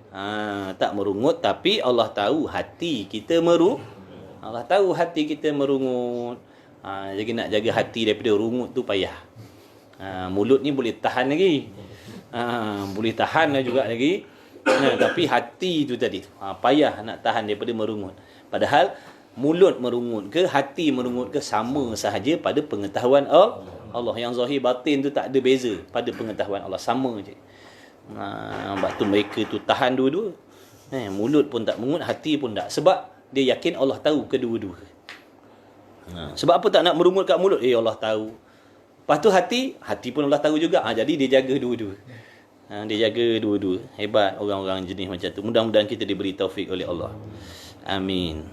tak merungut, tapi Allah tahu hati kita Allah tahu hati kita merungut. Jadi nak jaga hati daripada rungut tu payah. Mulut ni boleh tahan lagi, boleh tahan juga lagi. Tapi hati tu tadi payah nak tahan daripada merungut. Padahal mulut merungut ke hati merungut ke sama sahaja pada pengetahuan Allah. Yang zahir batin tu tak ada beza pada pengetahuan Allah, sama je. Sebab tu mereka tu tahan dua-dua. Mulut pun tak mengut, hati pun tak, sebab dia yakin Allah tahu kedua-dua. Sebab apa tak nak merungut kat mulut? Allah tahu. Lepas tu hati pun Allah tahu juga. Jadi dia jaga dua-dua. Dia jaga dua-dua. Hebat orang-orang jenis macam tu. Mudah-mudahan kita diberi taufik oleh Allah. Amin.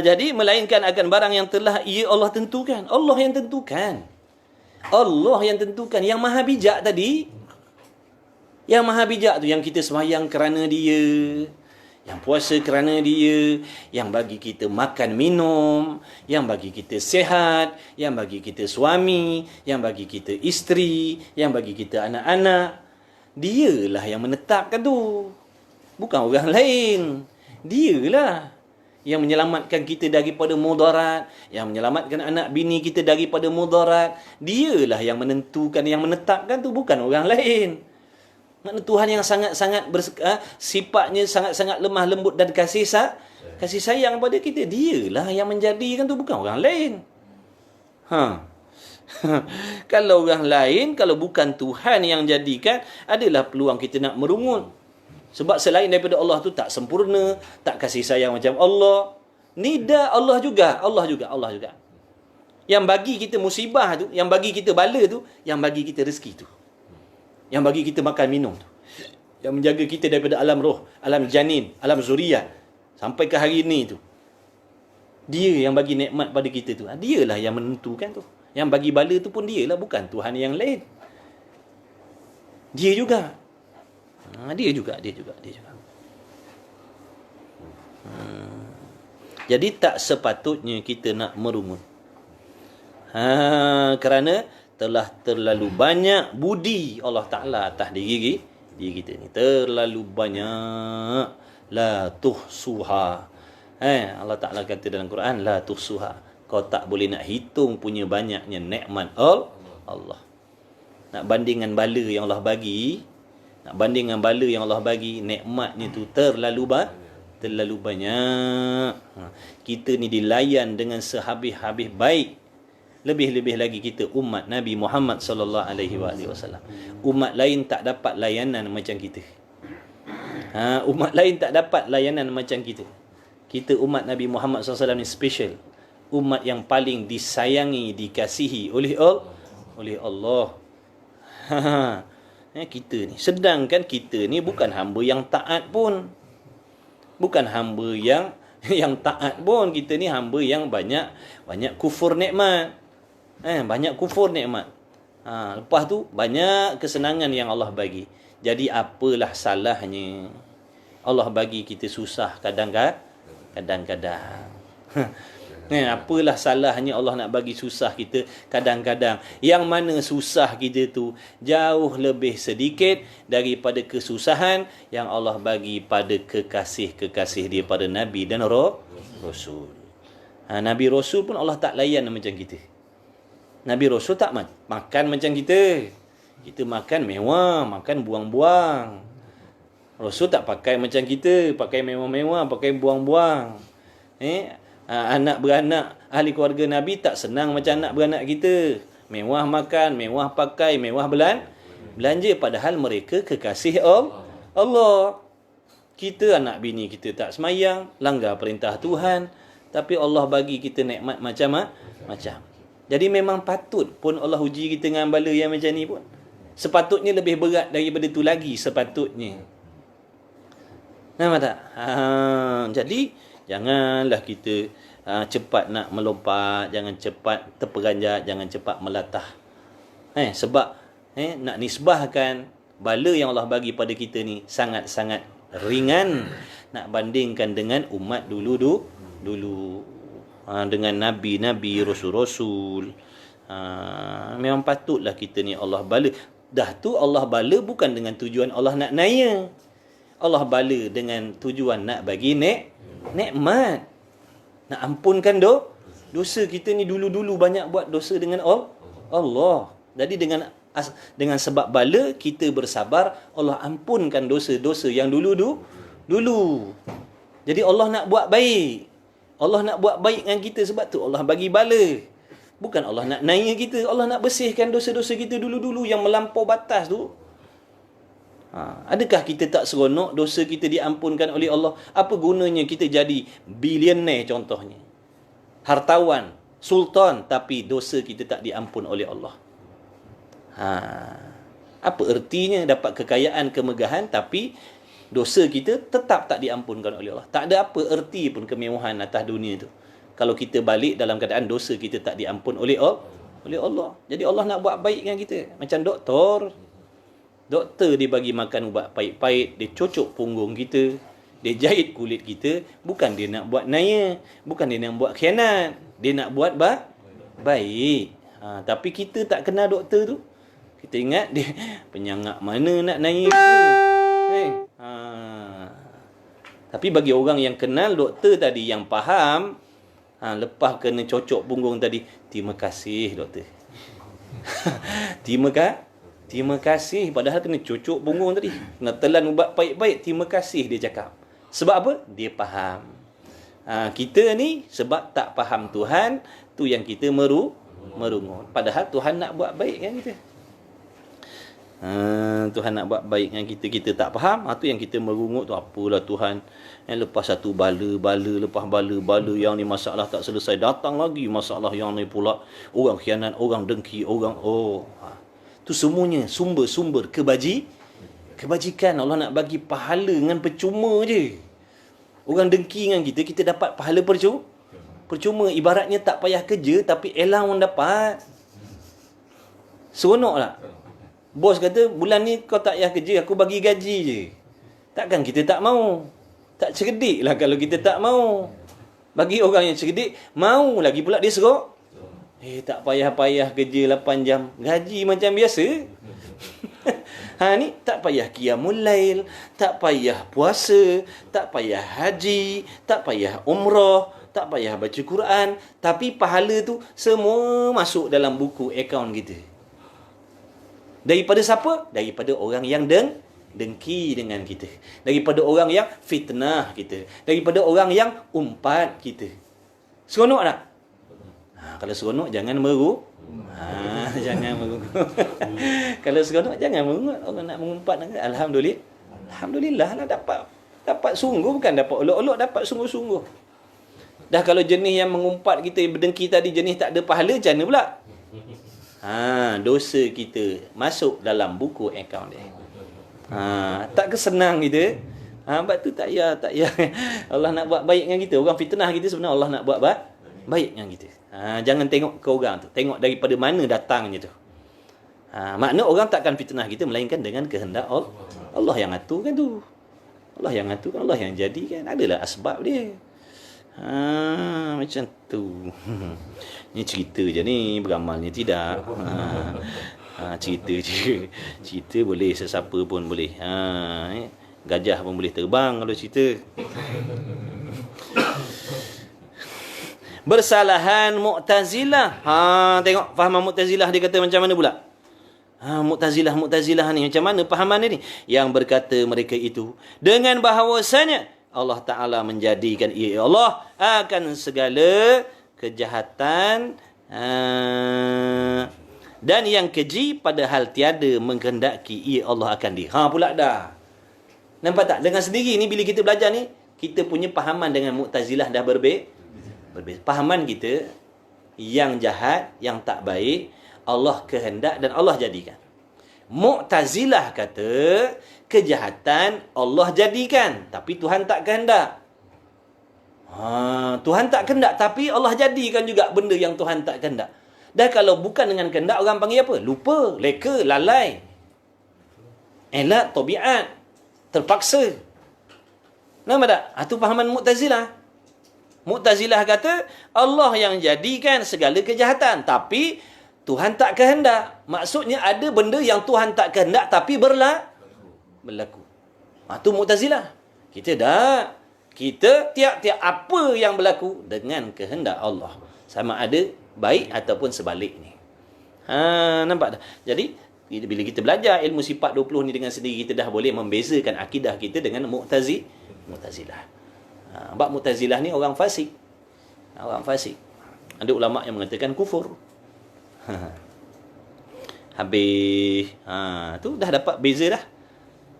Jadi melainkan akan barang yang telah Allah tentukan. Allah yang tentukan. Allah yang tentukan. Yang maha bijak tadi. Yang maha bijak tu, yang kita sembahyang kerana dia, yang puasa kerana dia, yang bagi kita makan minum, yang bagi kita sihat, yang bagi kita suami, yang bagi kita isteri, yang bagi kita anak-anak. Dialah yang menetapkan tu, bukan orang lain. Dialah yang menyelamatkan kita daripada mudarat, yang menyelamatkan anak bini kita daripada mudarat. Dialah yang menentukan, yang menetapkan tu, bukan orang lain. Makna Tuhan yang sangat-sangat sifatnya sangat-sangat lemah lembut dan kasih sayang pada kita. Dialah yang menjadikan tu, bukan orang lain. Kalau orang lain, kalau bukan Tuhan yang jadikan, adalah peluang kita nak merungut. Sebab selain daripada Allah tu tak sempurna, tak kasih sayang macam Allah. Nida Allah juga. Yang bagi kita musibah tu, yang bagi kita bala tu, yang bagi kita rezeki tu, yang bagi kita makan minum tu, yang menjaga kita daripada alam roh, alam janin, alam zuriat sampai ke hari ni tu. Dia yang bagi nikmat pada kita tu. Dialah yang menentukan tu. Yang bagi bala tu pun dialah, bukan Tuhan yang lain. Dia juga. Dia juga. Jadi tak sepatutnya kita nak merungut. Kerana telah terlalu banyak budi Allah Ta'ala atas diri kita ni. Terlalu banyak. La tuhsuha. Allah Ta'ala kata dalam Quran, la tuhsuha. Kau tak boleh nak hitung punya banyaknya nikmat Allah. Nak bandingkan bala yang Allah bagi, nikmatnya tu terlalu banyak. Kita ni dilayan dengan sehabis-habis baik. Lebih-lebih lagi kita umat Nabi Muhammad sallallahu alaihi wasallam. Umat lain tak dapat layanan macam kita. Umat lain tak dapat layanan macam kita. Kita umat Nabi Muhammad sallallahu alaihi wasallam ni special. Umat yang paling disayangi, dikasihi oleh Allah. Kita ni, sedangkan kita ni bukan hamba yang taat pun. Bukan hamba yang taat pun. Kita ni hamba yang banyak kufur nikmat. Banyak kufur nikmat. Lepas tu banyak kesenangan yang Allah bagi. Jadi apalah salahnya Allah bagi kita susah kadang-kadang. Apalah salahnya Allah nak bagi susah kita kadang-kadang. Yang mana susah kita tu jauh lebih sedikit daripada kesusahan yang Allah bagi pada kekasih-kekasih dia, pada Nabi dan Rasul. Nabi Rasul pun Allah tak layan macam kita. Nabi Rasul tak makan macam kita. Kita makan mewah, makan buang-buang. Rasul tak pakai macam kita, pakai mewah-mewah, pakai buang-buang. Anak beranak ahli keluarga Nabi tak senang macam anak beranak kita. Mewah makan, mewah pakai, mewah belanja, padahal mereka kekasih Allah. Kita anak bini kita tak semayang, langgar perintah Tuhan, tapi Allah bagi kita nikmat macam. Jadi memang patut pun Allah uji kita dengan bala yang macam ni pun. Sepatutnya lebih berat daripada tu lagi, sepatutnya. Nampak tak? Jadi janganlah kita cepat nak melompat, jangan cepat terperanjat, jangan cepat melatah. Sebab nak nisbahkan bala yang Allah bagi pada kita ni sangat-sangat ringan nak bandingkan dengan umat dulu. Dengan nabi-nabi, rasul-rasul. Memang patutlah kita ni Allah bala. Dah tu Allah bala bukan dengan tujuan Allah nak naya. Allah bala dengan tujuan nak bagi nikmat. Nak ampunkan dosa kita ni. Dulu-dulu banyak buat dosa dengan Allah. Jadi dengan sebab bala kita bersabar, Allah ampunkan dosa-dosa yang dulu. Jadi Allah nak buat baik. Allah nak buat baik dengan kita, sebab tu Allah bagi bala. Bukan Allah nak naya kita. Allah nak bersihkan dosa-dosa kita dulu-dulu yang melampau batas tu. Adakah kita tak seronok dosa kita diampunkan oleh Allah? Apa gunanya kita jadi bilioner contohnya, hartawan, sultan, tapi dosa kita tak diampun oleh Allah? Apa ertinya dapat kekayaan, kemegahan, tapi dosa kita tetap tak diampunkan oleh Allah? Tak ada apa erti pun kemewahan atas dunia tu kalau kita balik dalam keadaan dosa kita tak diampun oleh Allah. Jadi Allah nak buat baik dengan kita. Macam doktor dia bagi makan ubat pahit-pahit, dia cocok punggung kita, dia jahit kulit kita. Bukan dia nak buat naya, bukan dia nak buat khianat, dia nak buat baik. Tapi kita tak kenal doktor tu. Kita ingat dia penyangak mana nak naya kita. Tapi bagi orang yang kenal doktor tadi, yang faham, lepas kena cocok punggung tadi, terima kasih doktor. Terima kasih, padahal kena cocok punggung tadi, kena telan ubat baik-baik, terima kasih dia cakap. Sebab apa? Dia faham. Kita ni sebab tak faham Tuhan, tu yang kita merungut. Padahal Tuhan nak buat baik dengan kita. Tuhan nak buat baik dengan kita, kita tak faham. Tu yang kita merungut tu, apalah Tuhan, lepas satu bala, lepas bala yang ni masalah tak selesai, datang lagi masalah yang ni pula, orang khianat, orang dengki, orang tu semuanya sumber-sumber kebajikan. Allah nak bagi pahala dengan percuma je. Orang dengki dengan kita, kita dapat pahala percuma. Ibaratnya tak payah kerja, tapi allowance dapat. Seronok tak? Bos kata, bulan ni kau tak payah kerja, aku bagi gaji je. Takkan kita tak mau? Tak cerdik lah kalau kita tak mau. Bagi orang yang cerdik, mau lagi pula dia serok. Tak payah-payah kerja 8 jam. Gaji macam biasa. Ni tak payah qiyamul lail, tak payah puasa, tak payah haji, tak payah umrah, tak payah baca Quran. Tapi pahala tu semua masuk dalam buku akaun kita. Daripada siapa? Daripada orang yang dengki dengan kita. Daripada orang yang fitnah kita. Daripada orang yang umpat kita. Seronok tak? Kalau seronok jangan jangan merungut. Kalau seronok jangan merungut. Orang nak mengumpat, alhamdulillah. Alhamdulillah lah dapat sungguh, bukan dapat olok-olok, dapat sungguh-sungguh. Dah kalau jenis yang mengumpat kita, yang berdengki tadi, jenis tak ada pahala, macam mana pula? Dosa kita masuk dalam buku akaun dia. Tak kesenang kita. Sebab tu tak payah Allah nak buat baik dengan kita. Orang fitnah kita, sebenarnya Allah nak buat baik dengan kita. Jangan tengok ke orang tu, tengok daripada mana datangnya tu. Makna orang takkan fitnah kita melainkan dengan kehendak Allah. Allah yang aturkan tu. Allah yang aturkan, Allah yang jadikan. Adalah asbab dia. Macam tu. Ni cerita je ni, beramalnya tidak. Cerita boleh sesiapa pun boleh. Gajah pun boleh terbang kalau cerita. Bersalahan Mu'tazilah. Tengok fahaman Mu'tazilah dia kata macam mana pula? Mu'tazilah ni macam mana fahaman dia ni? Yang berkata mereka itu dengan bahawasanya Allah Ta'ala menjadikan Allah akan segala kejahatan dan yang keji padahal tiada menghendaki Allah akan pula dah. Nampak tak? Dengan sendiri ni bila kita belajar ni, kita punya fahaman dengan Mu'tazilah dah berbeza. Fahaman kita yang jahat, yang tak baik, Allah kehendak dan Allah jadikan. Mu'tazilah kata kejahatan Allah jadikan, tapi Tuhan tak kehendak. Tuhan tak kehendak, tapi Allah jadikan juga benda yang Tuhan tak kehendak. Dan kalau bukan dengan kehendak, orang panggil apa? Lupa, leka, lalai. Elat, tabiat, terpaksa. Nampak tak? Itu fahaman Mu'tazilah. Mu'tazilah kata Allah yang jadikan segala kejahatan, tapi Tuhan tak kehendak. Maksudnya ada benda yang Tuhan tak kehendak tapi berlaku. Itu Mu'tazilah. Kita tiap-tiap apa yang berlaku dengan kehendak Allah. Sama ada baik ataupun sebaliknya. Nampak tak? Jadi bila kita belajar ilmu sifat 20 ni dengan sendiri, kita dah boleh membezakan akidah kita dengan Mu'tazilah. Sebab Mu'tazilah ni orang fasik. Ada ulama yang mengatakan kufur. Habis tu dah dapat beza dah.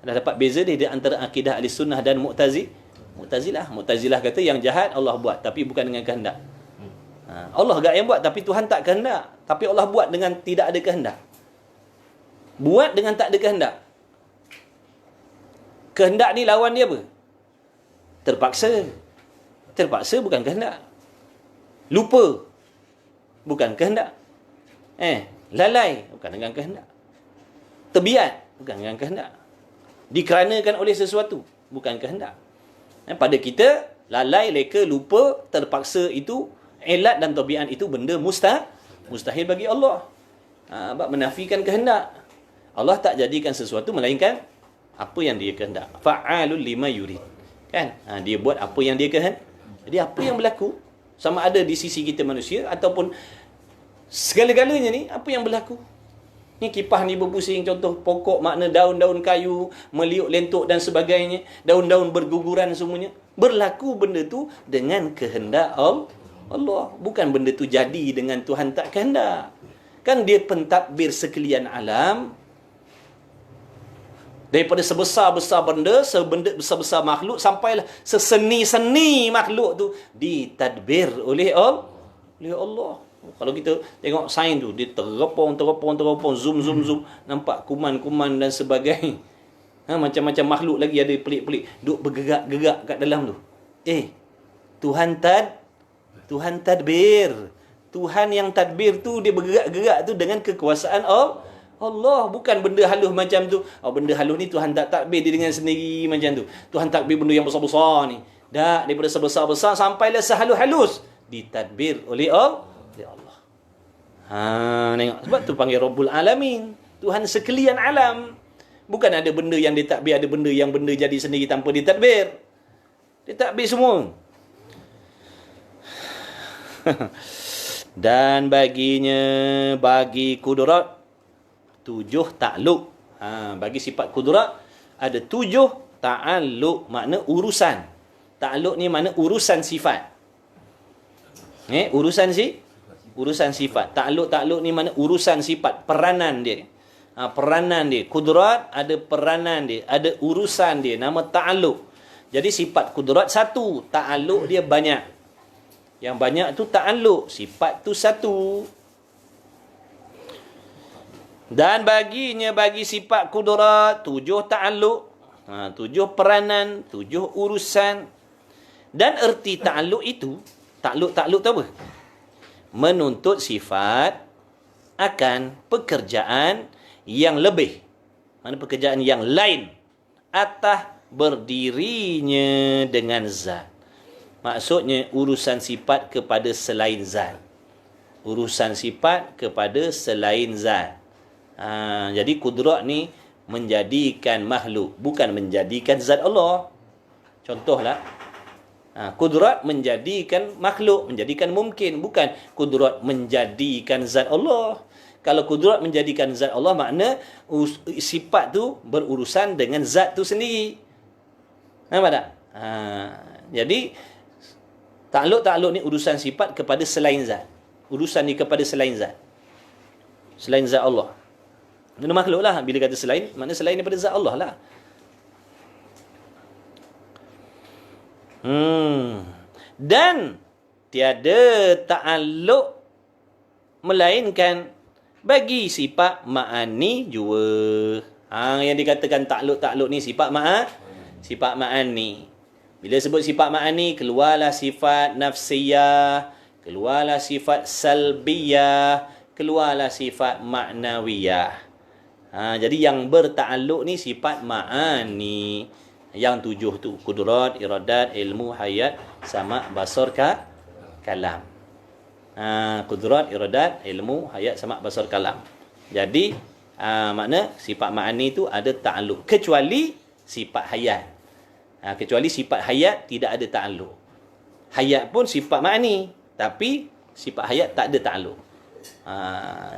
Dah dapat beza dia di antara akidah ahli sunnah dan Mu'tazilah. Mu'tazilah kata yang jahat Allah buat tapi bukan dengan kehendak. Allah gak yang buat tapi Tuhan tak kehendak. Tapi Allah buat dengan tidak ada kehendak. Buat dengan tak ada kehendak. Kehendak ni lawan dia apa? Terpaksa bukan kehendak. Lupa bukan kehendak. Lalai bukan dengan kehendak. Tebiat bukan dengan kehendak. Dikeranakan oleh sesuatu bukan kehendak. Pada kita lalai, leka, lupa, terpaksa itu elat dan tabiat itu benda mustahil bagi Allah. Sebab menafikan kehendak. Allah tak jadikan sesuatu melainkan apa yang dia kehendak. Fa'alul lima yurid. Kan? Dia buat apa yang dia kehendak. Jadi apa yang berlaku, sama ada di sisi kita manusia ataupun segala-galanya ni, apa yang berlaku. Ni kipas ni berpusing, contoh pokok, makna daun-daun kayu meliuk lentuk dan sebagainya, daun-daun berguguran semuanya. Berlaku benda tu dengan kehendak Allah. Bukan benda tu jadi dengan Tuhan tak kehendak. Kan dia pentadbir sekalian alam. Daripada sebesar-besar benda, sebesar-besar makhluk, sampailah seseni-seni makhluk tu ditadbir oleh Allah. Kalau kita tengok sains tu, dia terepong, zoom, nampak kuman-kuman dan sebagainya. Macam-macam makhluk lagi ada pelik-pelik, duk bergerak-gerak kat dalam tu. Tuhan tadbir. Tuhan yang tadbir tu, dia bergerak-gerak tu dengan kekuasaan Allah. Bukan benda halus macam tu. Benda halus ni Tuhan tak takbir dia dengan sendiri macam tu. Tuhan takbir benda yang besar-besar ni. Daripada sebesar-besar sampailah sehalus-halus ditadbir oleh Allah. Tengok. Sebab tu panggil Rabbul Alamin. Tuhan sekalian alam. Bukan ada benda yang ditadbir, ada benda yang benda jadi sendiri tanpa ditadbir. Ditadbir semua. Dan baginya, bagi kudrat, 7 takluk. Bagi sifat kudrat, ada 7 ta'alluq, makna urusan. Ta'alluq ni makna urusan sifat. Urusan sifat. Ta'alluq ni makna urusan sifat, peranan dia. Peranan dia. Kudrat ada peranan dia, ada urusan dia, nama ta'alluq. Jadi sifat kudrat satu, ta'alluq dia banyak. Yang banyak tu ta'alluq, sifat tu satu. Dan baginya, bagi sifat kudrat, 7 ta'alluq, 7 peranan, 7 urusan. Dan erti ta'alluq itu, ta'alluq tu apa? Menuntut sifat akan pekerjaan yang lebih. Mana pekerjaan yang lain atas berdirinya dengan zat. Maksudnya urusan sifat kepada selain zat. Urusan sifat kepada selain zat. Jadi kudrat ni menjadikan makhluk, bukan menjadikan zat Allah. Contohlah, kudrat menjadikan makhluk, menjadikan mungkin, bukan kudrat menjadikan zat Allah. Kalau kudrat menjadikan zat Allah, makna sifat tu berurusan dengan zat tu sendiri. Nampak tak? Jadi ta'alluq ni urusan sifat kepada selain zat. Urusan ni kepada selain zat. Selain zat Allah. Itu makhluk lah. Bila kata selain, makna selain daripada zat Allah lah. Dan tiada ta'alluq melainkan bagi sifat ma'ani jua. Yang dikatakan ta'alluq ni sifat ma'ani. Bila sebut sifat ma'ani, keluarlah sifat nafsiyah, keluarlah sifat salbiyah, keluarlah sifat maknawiyah. Jadi yang berta'alluq ni sifat ma'ani. Yang 7 tu, kudrat, iradat, ilmu, hayat, sama, basar, kalam. Kudrat, iradat, ilmu, hayat, sama, basar, kalam. Jadi makna sifat ma'ani tu ada ta'alluq, kecuali sifat hayat. Kecuali sifat hayat tidak ada ta'alluq. Hayat pun sifat ma'ani, tapi sifat hayat tak ada ta'alluq.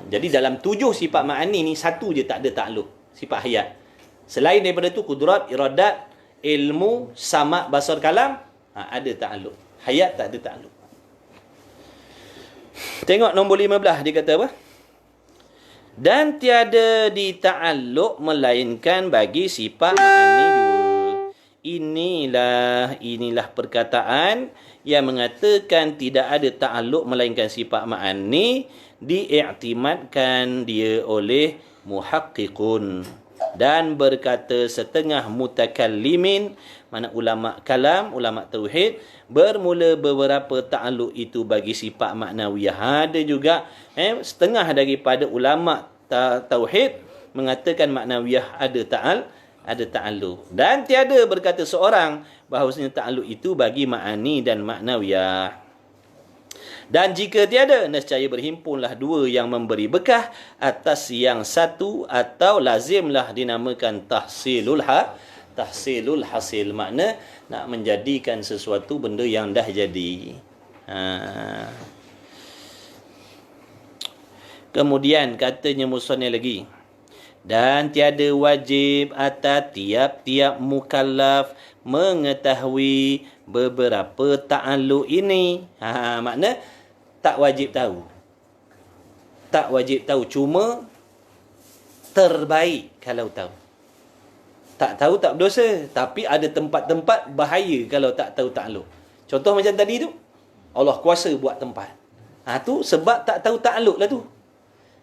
Jadi dalam 7 sifat ma'ani ni, satu je tak ada ta'alluq, sifat hayat. Selain daripada tu, kudrat, iradat, ilmu, sama, basar, kalam, ada ta'alluq. Hayat tak ada ta'alluq. Tengok nombor 15, dia kata apa? Dan tiada dita'alluq melainkan bagi sifat ma'ani juga. Inilah perkataan yang mengatakan tidak ada ta'alluq melainkan sifat ma'ani, diiktimadkan dia oleh muhaqqiqun. Dan berkata setengah mutakallimin, mana ulama kalam, ulama tauhid, bermula beberapa ta'alluq itu bagi sifat maknawiyah. Ada juga setengah daripada ulama tauhid mengatakan maknawiyah ada ta'alluq. Dan tiada berkata seorang bahawasanya ta'alluq itu bagi ma'ani dan maknawiyah. Dan jika tiada, nescaya berhimpunlah 2 yang memberi bekah atas yang satu, atau lazimlah dinamakan tahsilul hasil. Makna nak menjadikan sesuatu benda yang dah jadi. Kemudian katanya musannif lagi, dan tiada wajib atas tiap-tiap mukallaf mengetahui beberapa ta'alluq ini. Makna tak wajib tahu. Tak wajib tahu, cuma terbaik kalau tahu. Tak tahu tak berdosa, tapi ada tempat-tempat bahaya kalau tak tahu ta'alluq. Contoh macam tadi tu, Allah kuasa buat tempat. Tu sebab tak tahu ta'alluq lah tu.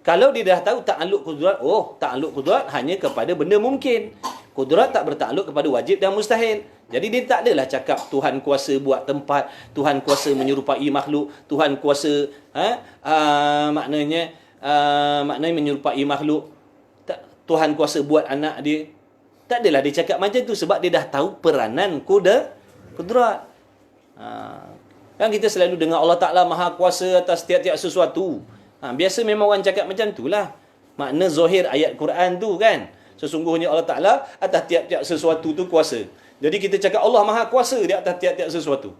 Kalau dia dah tahu ta'alluq kudrat, ta'alluq kudrat hanya kepada benda mungkin. Kudrat tak bertakluk kepada wajib dan mustahil. Jadi dia tak adalah cakap Tuhan kuasa buat tempat, Tuhan kuasa menyerupai makhluk, Tuhan kuasa maknanya menyerupai makhluk, Tuhan kuasa buat anak dia. Tak adalah dia cakap macam tu, sebab dia dah tahu peranan kudrat. Kan kita selalu dengar Allah Ta'ala maha kuasa atas tiap-tiap sesuatu. Biasa memang orang cakap macam tu lah. Makna zahir ayat Quran tu kan. Sesungguhnya Allah Ta'ala atas tiap-tiap sesuatu tu kuasa. Jadi kita cakap Allah Maha Kuasa di atas tiap-tiap sesuatu.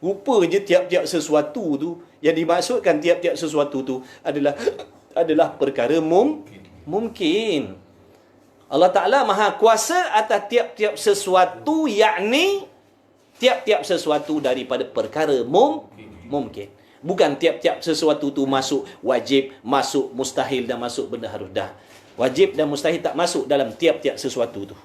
Rupanya tiap-tiap sesuatu tu, yang dimaksudkan tiap-tiap sesuatu tu adalah perkara mungkin. Allah Ta'ala Maha Kuasa atas tiap-tiap sesuatu, yakni tiap-tiap sesuatu daripada perkara mungkin. Bukan tiap-tiap sesuatu tu masuk wajib, masuk mustahil dan masuk benda harus dah. Wajib dan mustahil tak masuk dalam tiap-tiap sesuatu tu.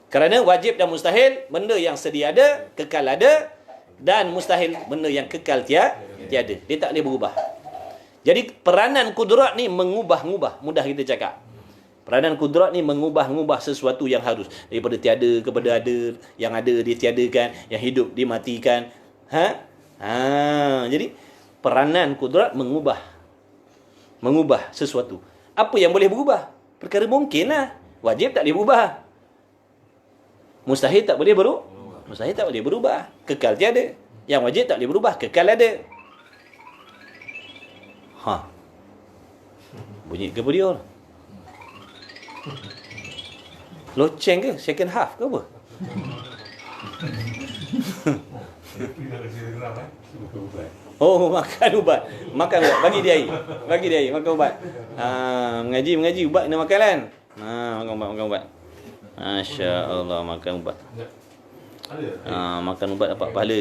Kerana wajib dan mustahil, benda yang sedia ada, kekal ada. Dan mustahil, benda yang kekal tiada. Dia tak boleh berubah. Jadi peranan kudrat ni mengubah-ubah. Mudah kita cakap. Peranan kudrat ni mengubah-ubah sesuatu yang harus. Daripada tiada kepada ada. Yang ada ditiadakan. Yang hidup dimatikan. Jadi peranan kudrat mengubah sesuatu. Apa yang boleh berubah? Perkara mungkin lah. Wajib tak boleh berubah. Mustahil tak boleh Mustahil tak boleh berubah. Kekal tiada. Yang wajib tak boleh berubah. Kekal ada. Bunyi ke dia? Loceng ke? Second half ke apa? Oh, makan ubat. Makan ubat. Bagi dia air. Makan ubat. Mengaji ubat kena makan kan? Makan ubat. Masya Allah, makan ubat. Makan ubat dapat pahala.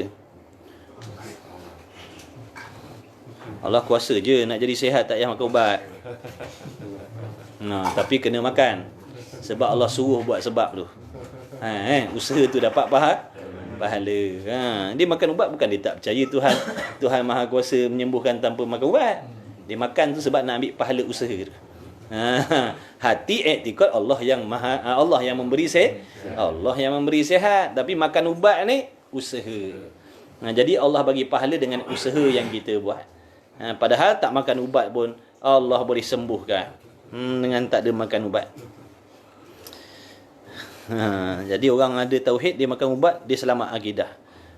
Allah kuasa je nak jadi sihat, tak payah makan ubat. Tapi kena makan. Sebab Allah suruh buat sebab tu. Usaha tu dapat pahala. Dia makan ubat bukan dia tak percaya Tuhan Maha Kuasa menyembuhkan tanpa makan ubat. Dia makan tu sebab nak ambil pahala usaha tu. Hati i'tikad Allah yang memberi sihat. Tapi makan ubat ni usaha. Jadi Allah bagi pahala dengan usaha yang kita buat. Padahal tak makan ubat pun Allah boleh sembuhkan dengan tak ada makan ubat. Jadi orang ada tauhid, dia makan ubat, dia selamat akidah.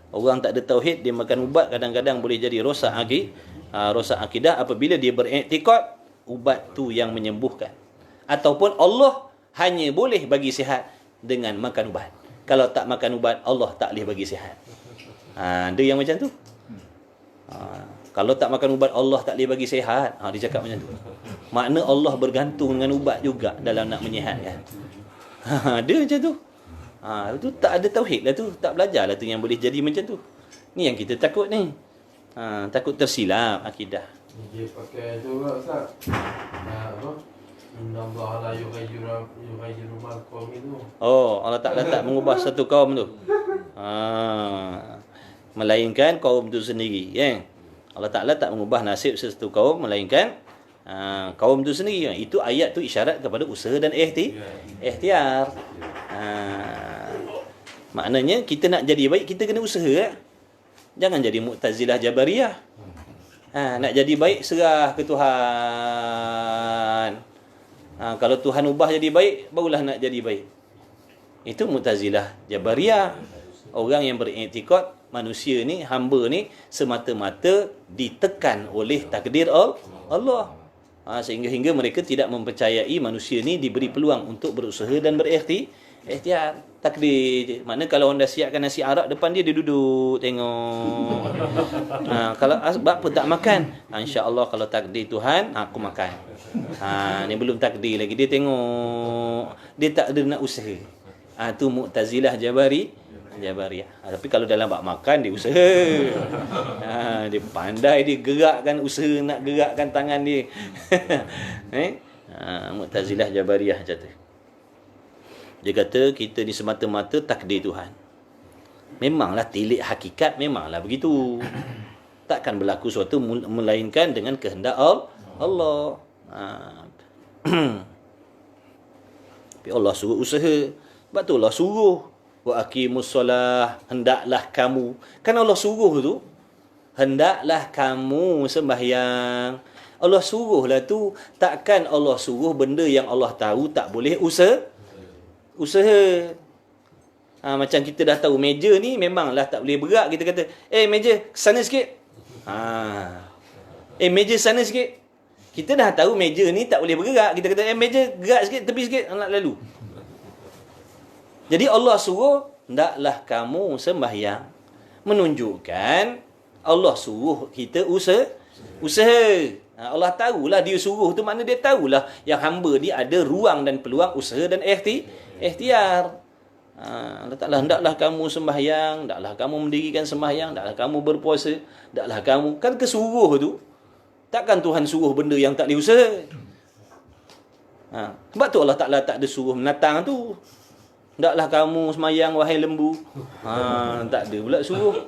Orang tak ada tauhid, dia makan ubat, kadang-kadang boleh jadi rosak akidah apabila dia beriktikad ubat tu yang menyembuhkan. Ataupun Allah hanya boleh bagi sihat dengan makan ubat. Kalau tak makan ubat, Allah tak boleh bagi sihat. Ada yang macam tu. Kalau tak makan ubat, Allah tak boleh bagi sihat. Dia cakap macam tu. Makna Allah bergantung dengan ubat juga dalam nak menyihatkan. Ada macam tu. Itu tak ada tauhid lah tu. Tak belajar lah tu yang boleh jadi macam tu. Ni yang kita takut ni. Takut tersilap akidah. Dia pakai tu pula Ustaz. Inna Allah la yughayyiru ma qawmin tu. Allah Ta'ala tak mengubah satu kaum tu. Melainkan kaum tu sendiri. Allah Ta'ala tak mengubah nasib satu kaum melainkan kaum tu sendiri. Itu ayat tu isyarat kepada usaha dan ikhtiar. Maknanya kita nak jadi baik, kita kena usaha. Jangan jadi Mu'tazilah Jabariyah. Nak jadi baik, serah ke Tuhan. Kalau Tuhan ubah jadi baik, barulah nak jadi baik. Itu Mu'tazilah Jabariyah. Orang yang beriktikad manusia ni, hamba ni semata-mata ditekan oleh takdir Allah. Sehingga mereka tidak mempercayai manusia ni diberi peluang untuk berusaha dan berikhtiar. Takdir. Makna kalau orang dah siapkan nasi arak depan dia, dia duduk tengok. Kalau sebab apa tak makan? Insya-Allah kalau takdir Tuhan, aku makan. Ni belum takdir lagi, dia tengok. Dia tak ada nak usaha. Tu Mu'tazilah Jabariyah. Tapi kalau dalam bab makan, dia usaha. Dia pandai, dia gerakkan usaha nak gerakkan tangan dia. Mu'tazilah Jabariyah macam tu. Dia kata kita ni semata-mata takdir Tuhan. Memanglah tilik hakikat, memanglah begitu. Takkan berlaku suatu melainkan dengan kehendak Allah. Tapi Allah suruh usaha. Sebab tu Allah suruh wa aqimus solah, hendaklah kamu. Kan Allah suruh tu, hendaklah kamu sembahyang. Allah suruhlah tu. Takkan Allah suruh benda yang Allah tahu tak boleh usaha. Macam kita dah tahu meja ni memanglah tak boleh berak. Kita kata, meja sana sikit. Meja sana sikit. Kita dah tahu meja ni tak boleh bergerak. Kita kata, meja gerak sikit, tepi sikit, nak lalu. Jadi Allah suruh, hendaklah kamu sembahyang. Menunjukkan Allah suruh kita usaha. Allah tahulah dia suruh tu, makna dia tahulah yang hamba ni ada ruang dan peluang usaha dan ikhtiar. Allah Ta'ala, hendaklah kamu sembahyang, hendaklah kamu mendirikan sembahyang, hendaklah kamu berpuasa, hendaklah kamu, kan kesuruh tu. Takkan Tuhan suruh benda yang tak boleh usaha. Sebab tu Allah Ta'ala tak ada suruh menatang tu. Hendaklah kamu sembahyang wahai lembu. Tak ada pula suruh.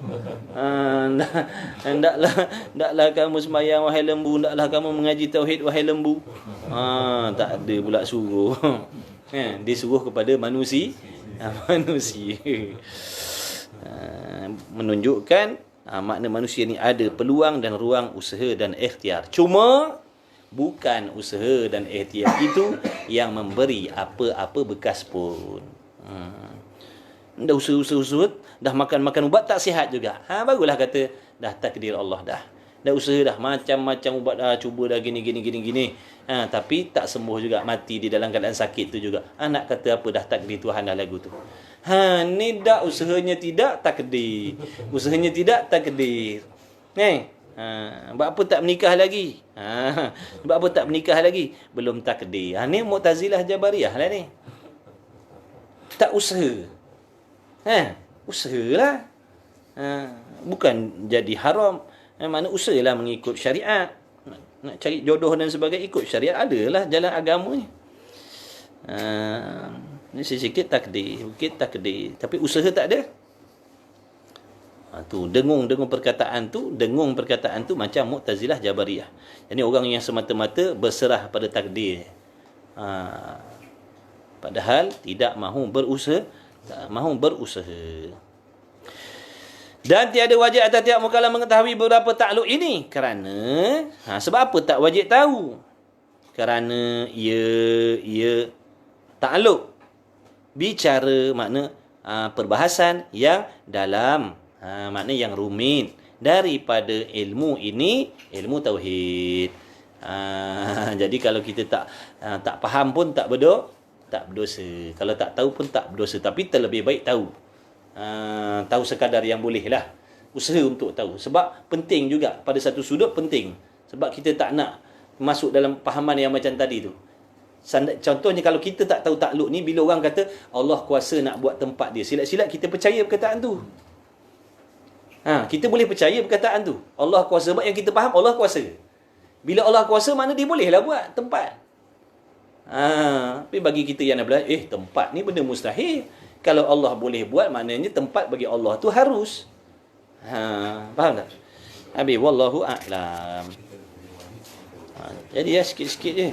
Hendaklah kamu sembahyang wahai lembu, hendaklah kamu mengaji tauhid wahai lembu. Tak ada pula suruh. Dia suruh kepada manusia. Menunjukkan makna manusia ni ada peluang dan ruang usaha dan ikhtiar. Cuma bukan usaha dan ikhtiar itu yang memberi apa-apa bekas pun. Dah usaha, dah makan ubat tak sihat juga. Barulah kata dah takdir Allah dah. Dah usaha dah macam-macam ubat dah, cuba dah gini. Tapi tak sembuh juga, mati di dalam keadaan sakit tu juga. Nak kata apa, dah takdir Tuhan dah lagu tu. Ni dah usahanya tidak takdir. Usahanya tidak takdir. Sebab apa tak menikah lagi? Sebab apa tak menikah lagi? Belum takdir. Ni Mu'tazilah Jabariyah lah ni. Tak usaha. Usahalah. Bukan jadi haram. Mana usahalah mengikut syariat. Nak cari jodoh dan sebagainya, ikut syariat, adalah jalan agama ni. Ni sikit takdir, tapi usaha tak ada. Tu dengung perkataan tu macam Mu'tazilah Jabariyah. Jadi orang yang semata-mata berserah pada takdir. Padahal tidak mahu berusaha. Dan tiada wajib atas tiap mukallaf mengetahui beberapa takluk ini. Kerana sebab apa tak wajib tahu? Kerana ia takluk bicara, makna perbahasan yang dalam, makna yang rumit daripada ilmu ini, ilmu tauhid. Jadi kalau kita tak faham pun tak berdosa. Kalau tak tahu pun tak berdosa, tapi terlebih baik tahu. Tahu sekadar yang boleh lah. Usaha untuk tahu. Sebab penting juga, pada satu sudut penting. Sebab kita tak nak masuk dalam fahaman yang macam tadi tu. Contohnya kalau kita tak tahu takluk ni, bila orang kata Allah kuasa nak buat tempat dia, silat-silat kita percaya perkataan tu. Kita boleh percaya perkataan tu. Allah kuasa, sebab yang kita faham Allah kuasa. Bila Allah kuasa, mana dia bolehlah buat tempat. Tapi bagi kita yang nak belajar, tempat ni benda mustahil. Kalau Allah boleh buat, maknanya tempat bagi Allah tu harus. Faham tak? Habis, wallahu a'lam. Jadi sikit-sikit je.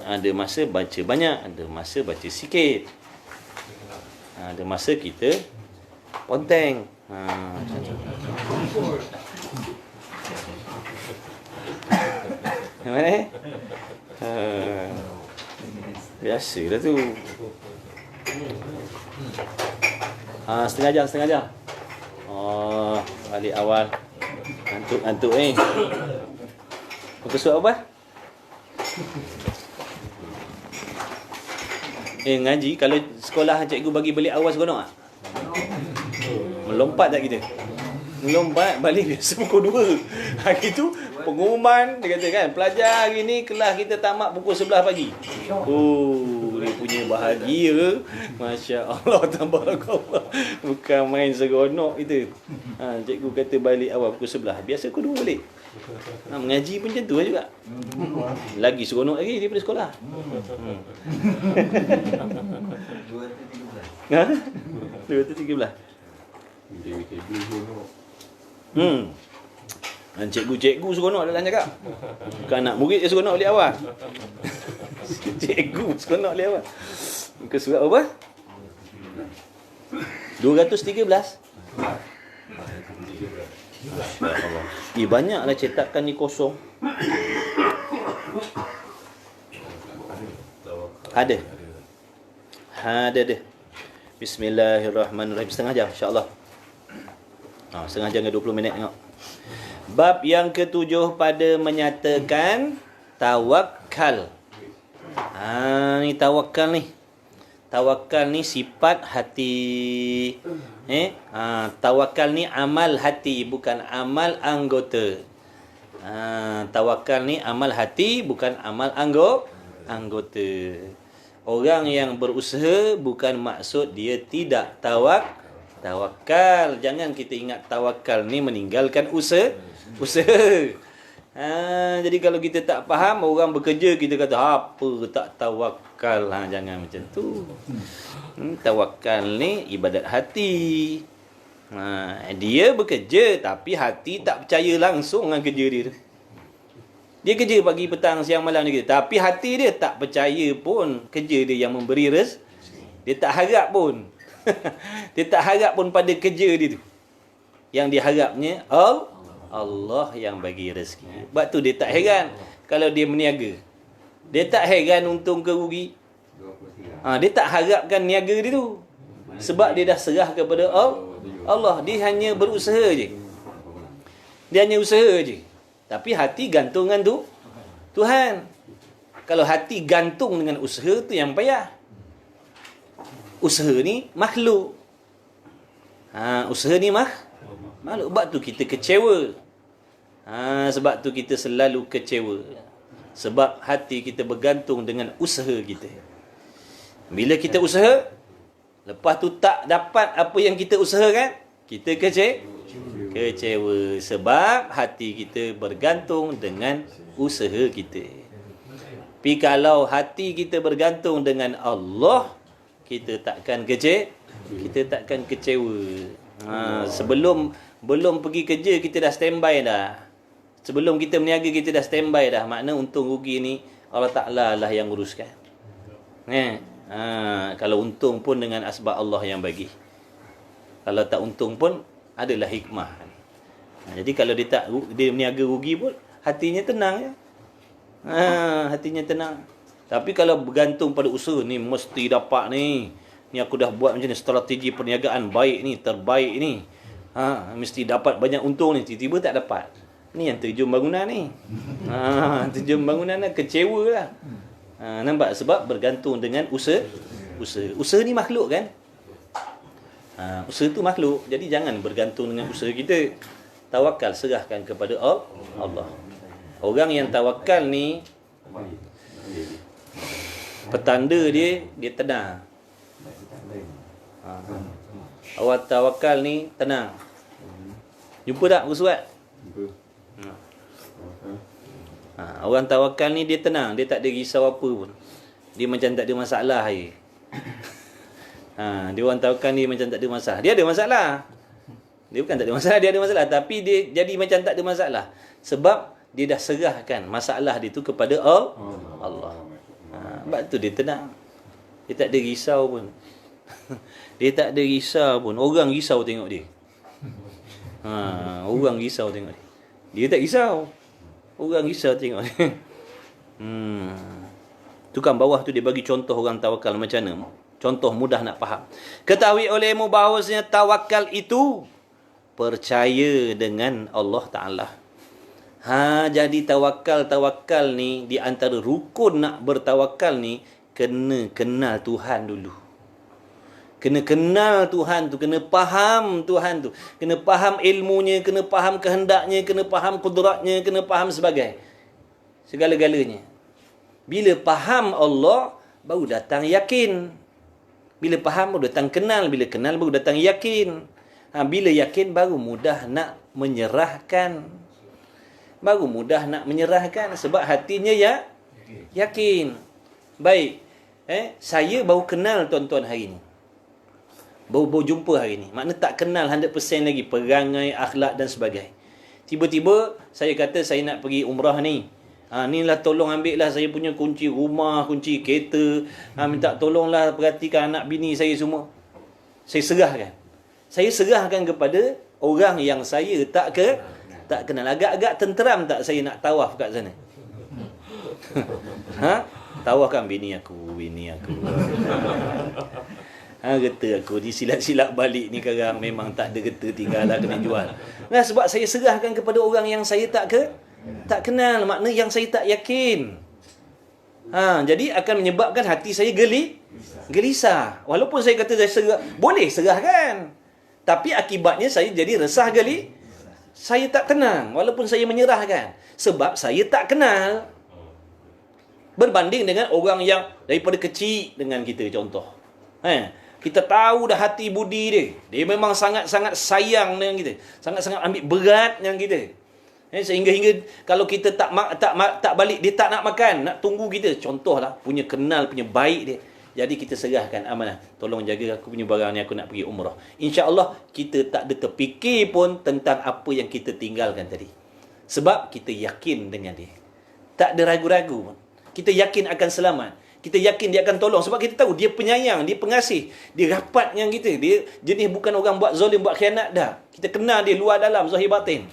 Ada masa baca banyak, ada masa baca sikit. Ada masa kita ponteng. Mana? Biasalah tu. Setengah jam. Balik awal. Ngantuk ni. Muka surat apa? Ngaji, kalau sekolah cikgu bagi balik awal seronok tak? Melompat tak kita? Melompat, balik biasa pukul 2. Hari tu pengumuman, dia kata kan, pelajar hari ni kelas kita tamat pukul 11 pagi. Dia punya bahagia. Masya Allah, tabarakallah. Bukan main seronok kita. Cikgu kata balik awal pukul 11. Biasa pukul 2 balik. Mengaji pun macam tu juga. Lagi seronok lagi daripada sekolah. 213. Cikgu seronok dalam cakap. Bukan anak murid je seronok balik awal. Cikgu seronok balik awal. Muka surat apa? 213. Banyaklah cetakan ni kosong. Ada. Bismillahirrahmanirrahim. Setengah jam insya-Allah. Setengah jam ke 20 minit tengok. Bab yang ketujuh pada menyatakan tawakal. Ni tawakal ni. Tawakal ni sifat hati. Tawakal ni amal hati, bukan amal anggota. Tawakal ni amal hati, bukan amal anggota. Orang yang berusaha bukan maksud dia tidak tawakal. Jangan kita ingat tawakal ni meninggalkan usaha. Jadi kalau kita tak faham, orang bekerja kita kata apa tak tawakal. Jangan macam tu. Tawakal ni ibadat hati. Dia bekerja tapi hati tak percaya langsung dengan kerja dia. Dia kerja pagi, petang, siang, malam dia kerja. Tapi hati dia tak percaya pun kerja dia yang memberi rezeki. Dia tak harap pun. Dia tak harap pun pada kerja dia tu. Yang dia harapnya Allah yang bagi rezeki. Sebab tu dia tak heran kalau dia berniaga. Dia tak heran untung ke rugi. Dia tak harapkan niaga dia tu. Sebab dia dah serah kepada Allah. Dia hanya berusaha je. Dia hanya usaha je. Tapi hati gantung dengan Tuhan. Kalau hati gantung dengan usaha tu yang payah. Usaha ni makhluk. Usaha ni makhluk. Sebab tu kita kecewa. Sebab tu kita selalu kecewa. Sebab hati kita bergantung dengan usaha kita. Bila kita usaha, lepas tu tak dapat apa yang kita usahakan, kita kecewa. Sebab hati kita bergantung dengan usaha kita. Tapi kalau hati kita bergantung dengan Allah, kita takkan kecewa. Belum pergi kerja, kita dah standby dah. Sebelum kita berniaga, kita dah standby dah. Makna untung rugi ni Allah Ta'ala lah yang uruskan. Kalau untung pun dengan asbab Allah yang bagi. Kalau tak untung pun adalah hikmah. Jadi kalau dia berniaga rugi pun hatinya tenang ya. Hatinya tenang. Tapi kalau bergantung pada usaha ni mesti dapat ni. Ni aku dah buat macam ni, strategi perniagaan baik ni, terbaik ni. Mesti dapat banyak untung ni, tiba-tiba tak dapat. Ni yang terjun bangunan ni. Terjun bangunan lah, kecewa lah. Nampak? Sebab bergantung dengan usaha. Usaha ni makhluk kan? Usaha tu makhluk. Jadi jangan bergantung dengan usaha kita. Tawakal, serahkan kepada Allah. Orang yang tawakal ni, petanda dia tenang. Awak tawakal ni tenang. Jumpa tak buku surat? Orang tawakal ni dia tenang. Dia tak ada risau apa pun. Dia macam tak ada masalah je. Dia orang tawakal ni macam tak ada masalah. Dia ada masalah. Dia bukan tak ada masalah, dia ada masalah. Tapi dia jadi macam tak ada masalah. Sebab dia dah serahkan masalah dia tu kepada Allah. Sebab tu dia tenang. Dia tak ada risau pun. Dia tak ada risau pun. Orang risau tengok dia. Orang risau tengok dia. Dia tak risau. Orang risau tengok dia. Tukang bawah tu dia bagi contoh orang tawakal macam mana. Contoh mudah nak faham. Ketahui olehmu bahawasanya tawakal itu percaya dengan Allah Ta'ala. Jadi tawakal ni, di antara rukun nak bertawakal ni, kena kenal Tuhan dulu. Kena kenal Tuhan tu, kena faham Tuhan tu, kena faham ilmunya, kena faham kehendaknya, kena faham kudratnya, kena faham sebagai segala-galanya. Bila faham Allah, baru datang yakin. Bila faham, baru datang kenal. Bila kenal, baru datang yakin. Bila yakin, baru mudah nak menyerahkan. Baru mudah nak menyerahkan. Sebab hatinya yakin. Baik. Saya baru kenal tuan-tuan hari ni. Baru jumpa hari ni. Makna tak kenal 100% lagi. Perangai, akhlak dan sebagainya. Tiba-tiba, saya kata saya nak pergi umrah ni. Inilah tolong ambil lah saya punya kunci rumah, kunci kereta. Minta tolonglah perhatikan anak bini saya semua. Saya serahkan. Saya serahkan kepada orang yang saya tak kenal. Agak-agak tenteram tak saya nak tawaf kat sana? Tawaf kan bini aku. Getah aku disilat-silat balik ni sekarang. Memang tak ada getah, tinggal lah kena jual. Nah, sebab saya serahkan kepada orang yang saya tak kenal. Makna yang saya tak yakin. Jadi akan menyebabkan hati saya gelisah. Walaupun saya kata saya boleh serahkan. Tapi akibatnya saya jadi resah saya tak tenang. Walaupun saya menyerahkan. Sebab saya tak kenal. Berbanding dengan orang yang daripada kecil dengan kita, contoh. Kita tahu dah hati budi dia. Dia memang sangat-sangat sayang dengan kita. Sangat-sangat ambil berat dengan kita. Sehingga kalau kita tak balik, dia tak nak makan, nak tunggu kita. Contohlah, punya kenal, punya baik dia. Jadi kita serahkan amanah. Tolong jaga aku punya barang ni, aku nak pergi umrah. InsyaAllah kita tak ada terfikir pun tentang apa yang kita tinggalkan tadi. Sebab kita yakin dengan dia. Tak ada ragu-ragu pun. Kita yakin akan selamat. Kita yakin dia akan tolong. Sebab kita tahu dia penyayang, dia pengasih. Dia rapat dengan kita. Dia jenis bukan orang buat zalim, buat khianat dah. Kita kenal dia luar dalam, zahir batin.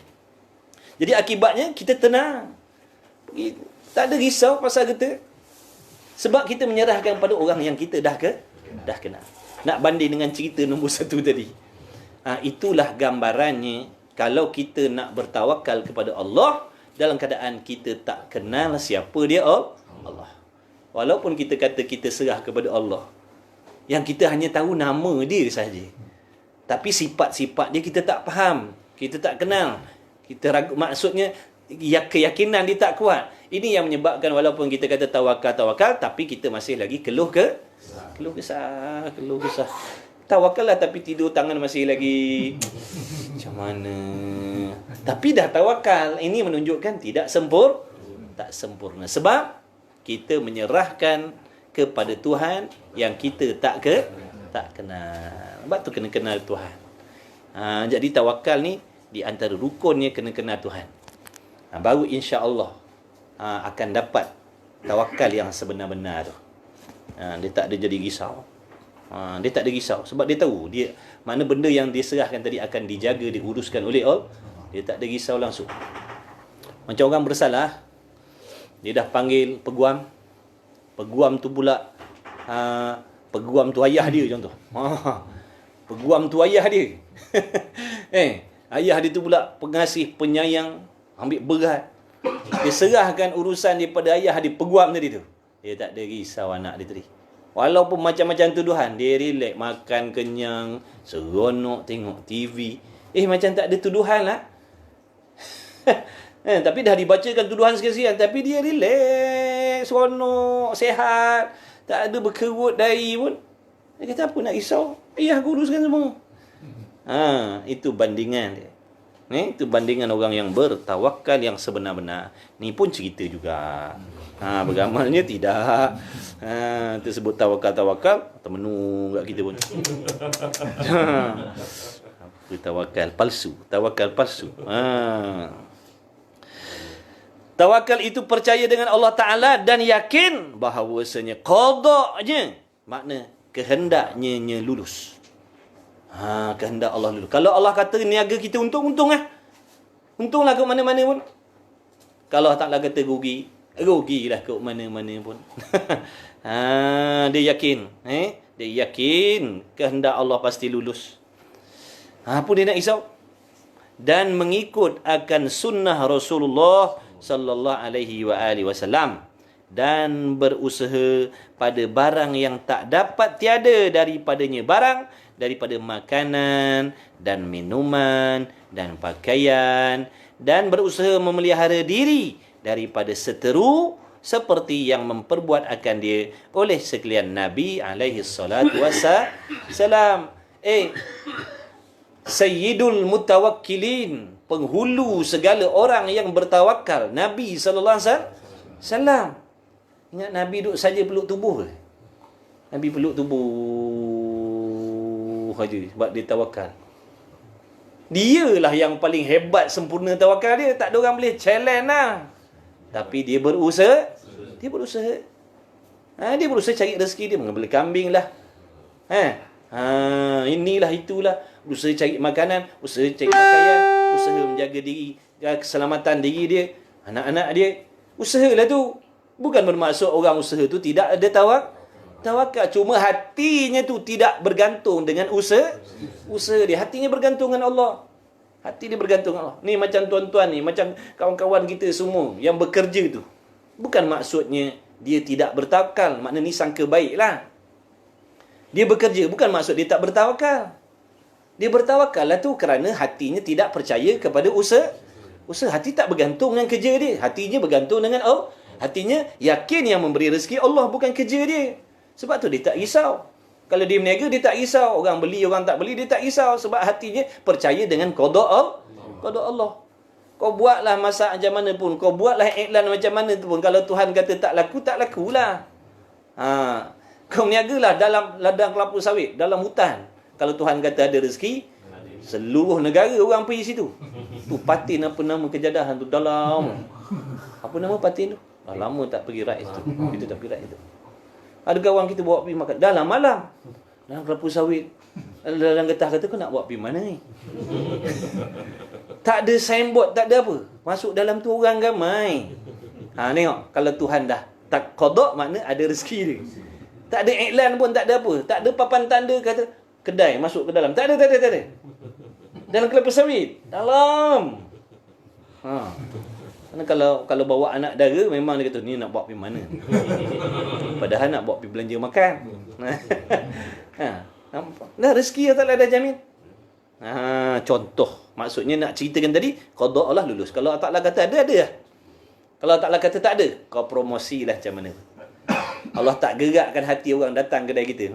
Jadi akibatnya kita tenang. Tak ada risau pasal kita. Sebab kita menyerahkan pada orang yang kita dah kenal. Nak banding dengan cerita nombor 1 tadi. Itulah gambarannya. Kalau kita nak bertawakal kepada Allah dalam keadaan kita tak kenal siapa dia, Allah. Walaupun kita kata kita serah kepada Allah, yang kita hanya tahu nama dia saja, tapi sifat-sifat dia kita tak faham, kita tak kenal, kita ragu, maksudnya keyakinan dia tak kuat. Ini yang menyebabkan walaupun kita kata tawakal, tapi kita masih lagi keluh kesah. Tawakal lah tapi tidur tangan masih lagi macam mana. Tapi dah tawakal, ini menunjukkan tak sempurna. Sebab kita menyerahkan kepada Tuhan yang kita tak kenal. Sebab tu kena kenal Tuhan. Jadi tawakal ni di antara rukunnya kena kenal Tuhan. Baru insya-Allah akan dapat tawakal yang sebenar-benar tu. Dia tak ada jadi risau. Dia tak ada risau sebab dia tahu dia mana benda yang dia serahkan tadi akan dijaga, diuruskan oleh Allah. Dia tak ada risau langsung. Macam orang bersalah, dia dah panggil peguam. Peguam tu pula peguam tu ayah dia contoh. Peguam tu ayah dia. Ayah dia tu pula pengasih, penyayang, ambil berat. Dia serahkan urusan dia pada ayah dia, peguam tadi tu. Dia tak ada risau anak dia tadi. Walaupun macam-macam tuduhan, dia relax, makan kenyang, seronok tengok TV. Macam tak ada tuduhan lah. Tapi dah dibacakan tuduhan sekian-sekian, tapi dia relax, seronok, sihat, tak ada berkerut dahi pun. Dia kata apa nak risau? Aku uruskan semua. Itu bandingan dia. Itu bandingan orang yang bertawakal yang sebenar-benar. Ni pun cerita juga. Beramalnya tidak. Tersebut tawakal, termenung kat kita pun. Tawakal palsu. Tawakal itu percaya dengan Allah Ta'ala dan yakin bahawasanya qada'nya, makna kehendaknya lulus. Kehendak Allah lulus. Kalau Allah kata niaga kita untung lah. Untunglah ke mana-mana pun. Kalau Allah Ta'ala kata rugilah ke mana-mana pun. Dia yakin. Dia yakin kehendak Allah pasti lulus. Apa dia nak risau? Dan mengikut akan sunnah Rasulullah sallallahu alaihi wa alihi wasallam, dan berusaha pada barang yang tak dapat tiada daripadanya barang, daripada makanan dan minuman dan pakaian, dan berusaha memelihara diri daripada seteru seperti yang memperbuat akan dia oleh sekalian Nabi alaihi salatu wassalam. Sayyidul mutawakkilin, penghulu segala orang yang bertawakal, Nabi sallallahu alaihi wasallam. Ingat Nabi duduk saja peluk tubuh. Nabi peluk tubuh saja sebab dia tawakal. Dialah yang paling hebat sempurna tawakal dia, tak ada orang boleh challenge lah. Tapi dia berusaha. Dia berusaha cari rezeki dia, mengambil kambing lah. Inilah itulah, usaha cari makanan, usaha cari pakaian, usaha menjaga diri, keselamatan diri dia, anak-anak dia. Usahalah tu. Bukan bermaksud orang usaha tu tidak ada Tawakal. Cuma hatinya tu tidak bergantung dengan usaha dia. Hatinya bergantung dengan Allah. Hati dia bergantung dengan Allah. Ni macam tuan-tuan ni, macam kawan-kawan kita semua yang bekerja tu. Bukan maksudnya dia tidak bertawakal. Maknanya ni sangka baik lah. Dia bekerja. Bukan maksud dia tak bertawakal. Dia bertawakal lah tu kerana hatinya tidak percaya kepada usaha. Hati tak bergantung dengan kerja dia. Hatinya bergantung dengan Allah. Hatinya yakin yang memberi rezeki Allah, bukan kerja dia. Sebab tu dia tak risau. Kalau dia berniaga, dia tak risau. Orang beli, orang tak beli, dia tak risau. Sebab hatinya percaya dengan qada Allah. Kau buatlah masak macam mana pun, kau buatlah iklan macam mana tu pun, kalau Tuhan kata tak laku, tak lakulah. Kau berniagalah dalam ladang kelapa sawit, dalam hutan. Kalau Tuhan kata ada rezeki, seluruh negara orang pergi situ. Tu patin apa nama kejadahan tu dalam. Apa nama patin tu? Dah lama tak pergi raid tu. Kita tak pergi raid tu. Ada kawan kita bawa pergi makan dalam malam. Dalam kelapa sawit. Dalam getah kata, kau nak bawa pergi mana ni? Tak ada signboard, tak ada apa. Masuk dalam tu orang ramai. Tengok. Kalau Tuhan dah tak qada, makna ada rezeki dia. Tak ada iklan pun, tak ada apa. Tak ada papan tanda kata kedai masuk ke dalam. Tak ada. Dalam kelapa sawit. Dalam. Karena kalau bawa anak dara, memang dia kata, ni nak bawa pergi mana? Padahal nak bawa pergi belanja makan. Nampak? Dah rezeki Allah dah jamin. Contoh. Maksudnya nak ceritakan tadi, qada Allah lulus. Kalau Allah Ta'ala kata ada lah. Kalau Allah Ta'ala kata tak ada, kau promosilah macam mana. Allah tak gerakkan hati orang datang kedai kita.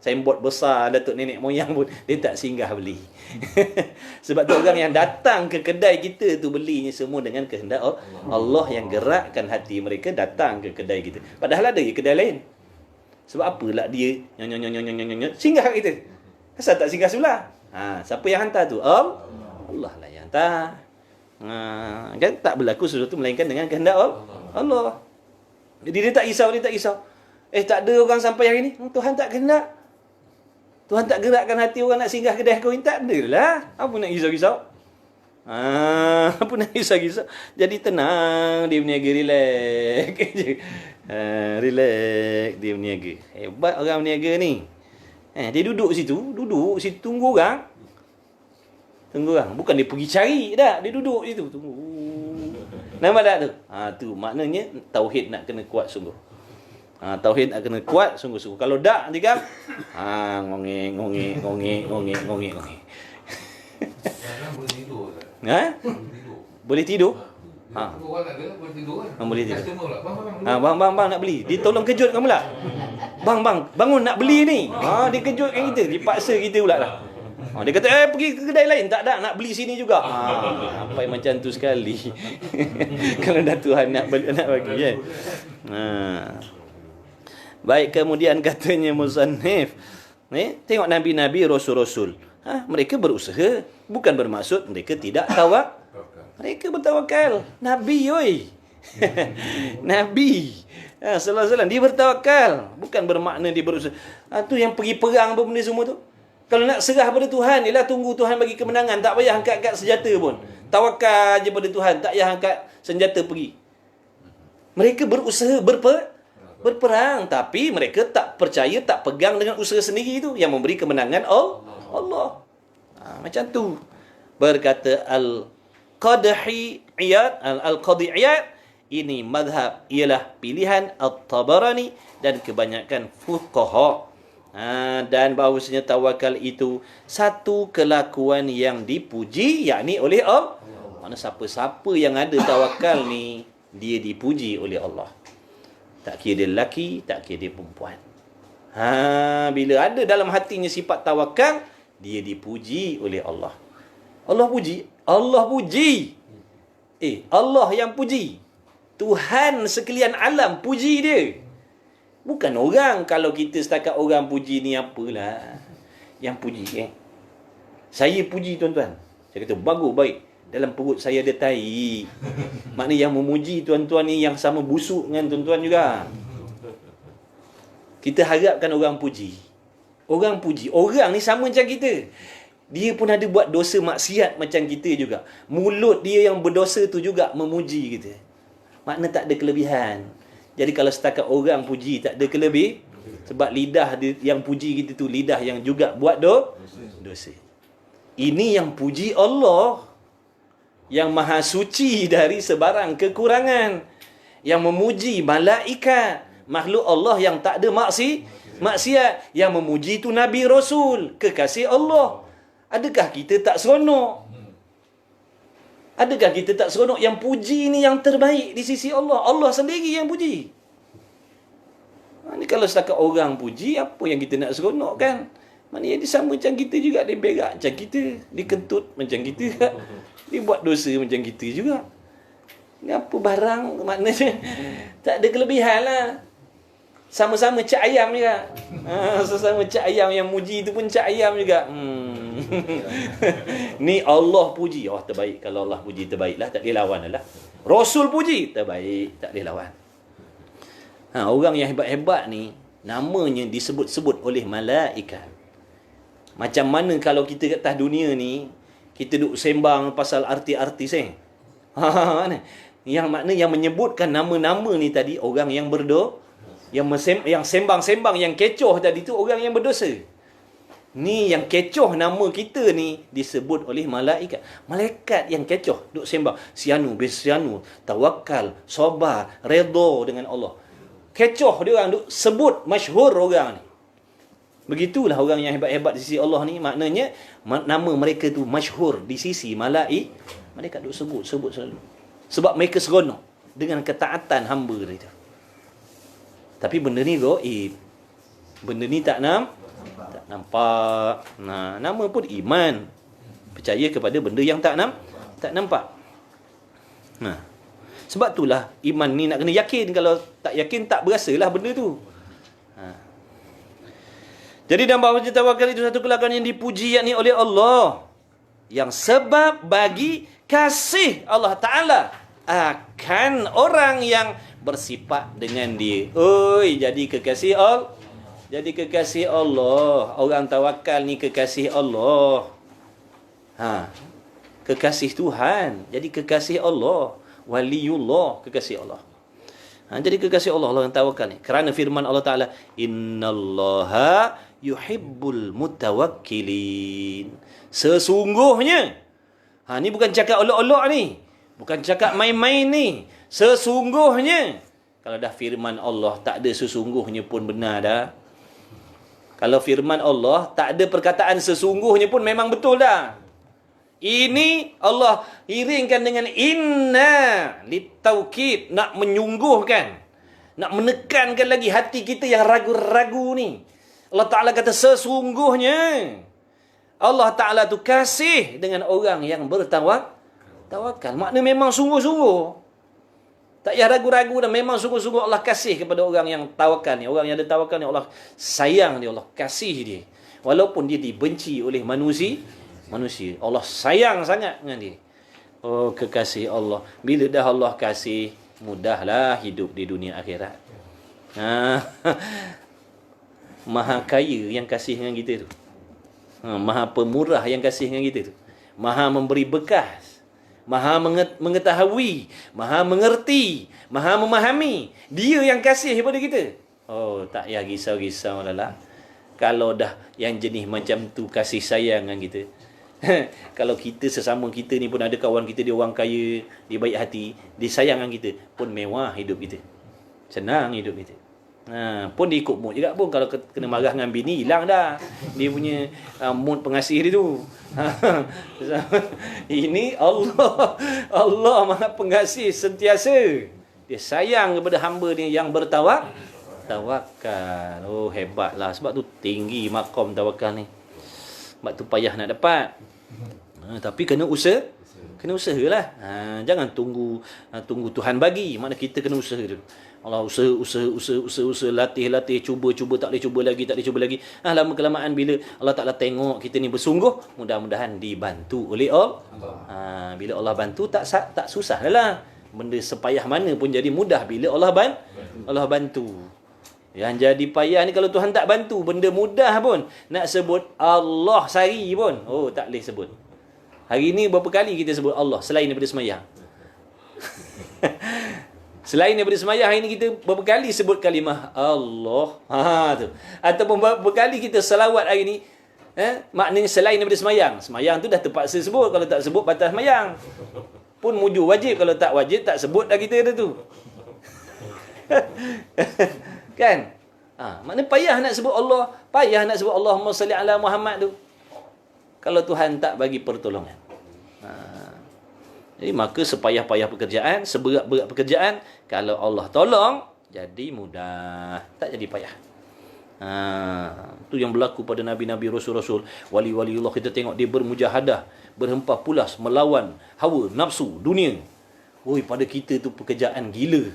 Signboard besar datuk nenek moyang pun dia tak singgah beli. Sebab tu orang yang datang ke kedai kita tu belinya semua dengan kehendak Allah yang gerakkan hati mereka datang ke kedai kita. Padahal ada je kedai lain. Sebab apalah dia singgah kat kita. Asal tak singgah sebelah. Siapa yang hantar tu? Allah lah yang hantar. Kan tak berlaku sesuatu melainkan dengan kehendak Allah. Jadi dia tak risau. Tak ada orang sampai hari ni. Tuhan tak kehendak. Tuhan tak gerakkan hati orang nak singgah kedai kau ni. Tak ada lah. Apa nak risau-risau? Apa nak risau-risau? Jadi tenang. Dia berniaga, relax. Relax. Dia berniaga. Hebat orang berniaga ni. Dia duduk situ. Tunggu orang. Bukan dia pergi cari dah. Dia duduk situ. Tunggu. Nampak tak tu? Tu maknanya tauhid nak kena kuat sungguh. Tauhid nak kena kuat sungguh-sungguh. Kalau tak nanti kan ngongek. Boleh tidur. Boleh tidur? Orang ada boleh tidur kan? Boleh tidur. Customer pula. Bang nak beli. Dia tolong kejut kamu pula. Bang, bangun nak beli ni. Dia kejutkan kita, dipaksa kita pula lah. Dia kata, pergi ke kedai lain. Tak ada, nak beli sini juga. Sampai macam tu sekali. Kalau dah Tuhan nak bagi kan. Baik, kemudian katanya musannif, tengok nabi-nabi, rasul-rasul. Mereka berusaha, bukan bermaksud mereka tidak tawakal. Mereka bertawakal. Nabi oi. Nabi sallallahu alaihi wasallam dia bertawakal, bukan bermakna dia berusaha. Tu yang pergi perang apa benda semua tu. Kalau nak serah pada Tuhan, ialah tunggu Tuhan bagi kemenangan, tak payah angkat senjata pun. Tawakal je pada Tuhan, tak payah angkat senjata pergi. Mereka berusaha berperang, tapi mereka tak percaya, tak pegang dengan usaha sendiri itu yang memberi kemenangan Allah. Macam tu. Berkata Al-Qadhi Iyad, ini madhab ialah pilihan At-Tabarani dan kebanyakan fuqaha. Dan bahawasanya tawakal itu satu kelakuan yang dipuji, yakni oleh Allah. Mana siapa-siapa yang ada tawakal ni, dia dipuji oleh Allah. Tak kira dia lelaki, tak kira dia perempuan. Bila ada dalam hatinya sifat tawakal, dia dipuji oleh Allah. Allah puji. Allah yang puji. Tuhan sekalian alam puji dia. Bukan orang. Kalau kita setakat orang puji ni apalah. Yang puji saya puji tuan-tuan. Saya kata bagus, baik. Dalam perut saya ada tai. Maknanya yang memuji tuan-tuan ni yang sama busuk dengan tuan-tuan juga. Kita harapkan orang puji. Orang ni sama macam kita. Dia pun ada buat dosa maksiat macam kita juga. Mulut dia yang berdosa tu juga memuji kita. Makna tak ada kelebihan. Jadi kalau setakat orang puji tak ada Sebab lidah yang puji kita tu lidah yang juga buat dosa. Ini yang puji Allah yang maha suci dari sebarang kekurangan, yang memuji malaikat, makhluk Allah yang tak ada maksiat, yang memuji tu Nabi Rasul, kekasih Allah. Adakah kita tak seronok? Adakah kita tak seronok? Yang puji ni yang terbaik di sisi Allah. Allah sendiri yang puji. Ni kalau setakat orang puji, apa yang kita nak seronok kan? Maknanya dia sama macam kita juga. Dia berak macam kita, dia kentut macam kita, dia buat dosa macam kita juga. Ni apa barang, maknanya tak ada kelebihan lah. Sama-sama cak ayam juga. Sama-sama cak ayam, yang muji tu pun cak ayam juga. Ni Allah puji, oh terbaik. Kalau Allah puji terbaiklah, tak boleh lawan lah. Rasul puji terbaik, tak boleh lawan. Orang yang hebat-hebat ni namanya disebut-sebut oleh malaikat. Macam mana kalau kita kat atas dunia ni, kita duk sembang pasal artis-artis yang makna yang menyebutkan nama-nama ni tadi orang yang yang sembang-sembang, yang kecoh tadi tu orang yang berdosa. Ni yang kecoh nama kita ni disebut oleh malaikat. Malaikat yang kecoh duk sembang sianu bisyanu, tawakal, sabar, redha dengan Allah. Kecoh dia orang duk sebut, masyhur orang ni. Begitulah orang yang hebat-hebat di sisi Allah ni, maknanya nama mereka tu masyhur di sisi malaikat duk sebut selalu. Sebab mereka seronok dengan ketaatan hamba dia tu. Tapi benda ni gaib. Benda ni tak nampak. Nah, nama pun iman. Percaya kepada benda yang tak nampak. Nah, sebab itulah iman ni nak kena yakin. Kalau tak yakin, tak berasalah benda tu. Jadi dalam bahawa tawakal itu satu kelakuan yang dipuji yakni oleh Allah, yang sebab bagi kasih Allah Ta'ala akan orang yang bersifat dengan dia. Oi, jadi kekasih Allah. Jadi kekasih Allah. Orang tawakal ni kekasih Allah. Kekasih Tuhan. Jadi kekasih Allah. Waliullah, kekasih Allah. Jadi kekasih Allah, orang tawakal ni. Kerana firman Allah Ta'ala, innallaha yuhibbul mutawakkilin. Sesungguhnya. Ni bukan cakap olok-olok ni. Bukan cakap main-main ni. Sesungguhnya. Kalau dah firman Allah, tak ada sesungguhnya pun benar dah. Kalau firman Allah, tak ada perkataan sesungguhnya pun memang betul dah. Ini Allah iringkan dengan inna litaukid, nak menyungguhkan, nak menekankan lagi hati kita yang ragu-ragu ni. Allah Ta'ala kata sesungguhnya Allah Ta'ala tu kasih dengan orang yang bertawakal. Makna memang sungguh-sungguh. Tak payah ragu-ragu dah, memang sungguh-sungguh Allah kasih kepada orang yang tawakal ni. Orang yang ada tawakal ni Allah sayang dia, Allah kasih dia. Walaupun dia dibenci oleh manusia, Allah sayang sangat dengan dia. Oh, kekasih Allah. Bila dah Allah kasih, mudahlah hidup di dunia akhirat. Maha kaya yang kasih dengan kita tu. Maha pemurah yang kasih dengan kita tu. Maha memberi bekas. Maha mengetahui. Maha mengerti. Maha memahami. Dia yang kasih kepada kita. Oh, tak payah risau-risau lah. Kalau dah yang jenis macam tu kasih sayang dengan kita. Kalau kita sesama kita ni pun ada kawan kita, dia orang kaya, dia baik hati, dia sayang dengan kita, pun mewah hidup kita. Senang hidup kita. Pun dia ikut mood juga pun. Kalau kena marah dengan bini, hilang dah dia punya mood pengasih dia tu. Ini Allah Maha Pengasih sentiasa. Dia sayang kepada hamba dia yang tawakal. Oh, hebatlah. Sebab tu tinggi makom tawakal ni. Sebab tu payah nak dapat. Tapi kena usaha. Kena usahalah. Jangan tunggu Tuhan bagi. Mana kita kena usaha dulu. Allah usaha, latih, cuba, tak boleh cuba lagi. Lama kelamaan bila Allah Ta'ala tengok kita ni bersungguh, mudah-mudahan dibantu oleh Allah. Bila Allah bantu, tak susah lah. Benda sepayah mana pun jadi mudah bila Allah bantu. Yang jadi payah ni kalau Tuhan tak bantu, benda mudah pun nak sebut Allah sehari pun, oh tak boleh sebut. Hari ni berapa kali kita sebut Allah selain daripada sembahyang? Selain daripada semayang, hari ni kita berapa kali sebut kalimah Allah. Tu. Ataupun berapa kali kita selawat hari ni. Maknanya selain daripada semayang. Semayang tu dah terpaksa sebut. Kalau tak sebut, batal semayang. Pun mujur wajib. Kalau tak wajib, tak sebut dah kita dah tu. Kan? Maknanya payah nak sebut Allah. Payah nak sebut Allahumma salli ala Muhammad tu. Kalau Tuhan tak bagi pertolongan. Jadi maka sepayah-payah pekerjaan, seberat-berat pekerjaan, kalau Allah tolong, jadi mudah. Tak jadi payah. Itu yang berlaku pada Nabi-Nabi, Rasul-Rasul, wali-wali Allah. Kita tengok dia bermujahadah, berhempah pulas, melawan hawa, nafsu, dunia. Oi, pada kita tu pekerjaan gila.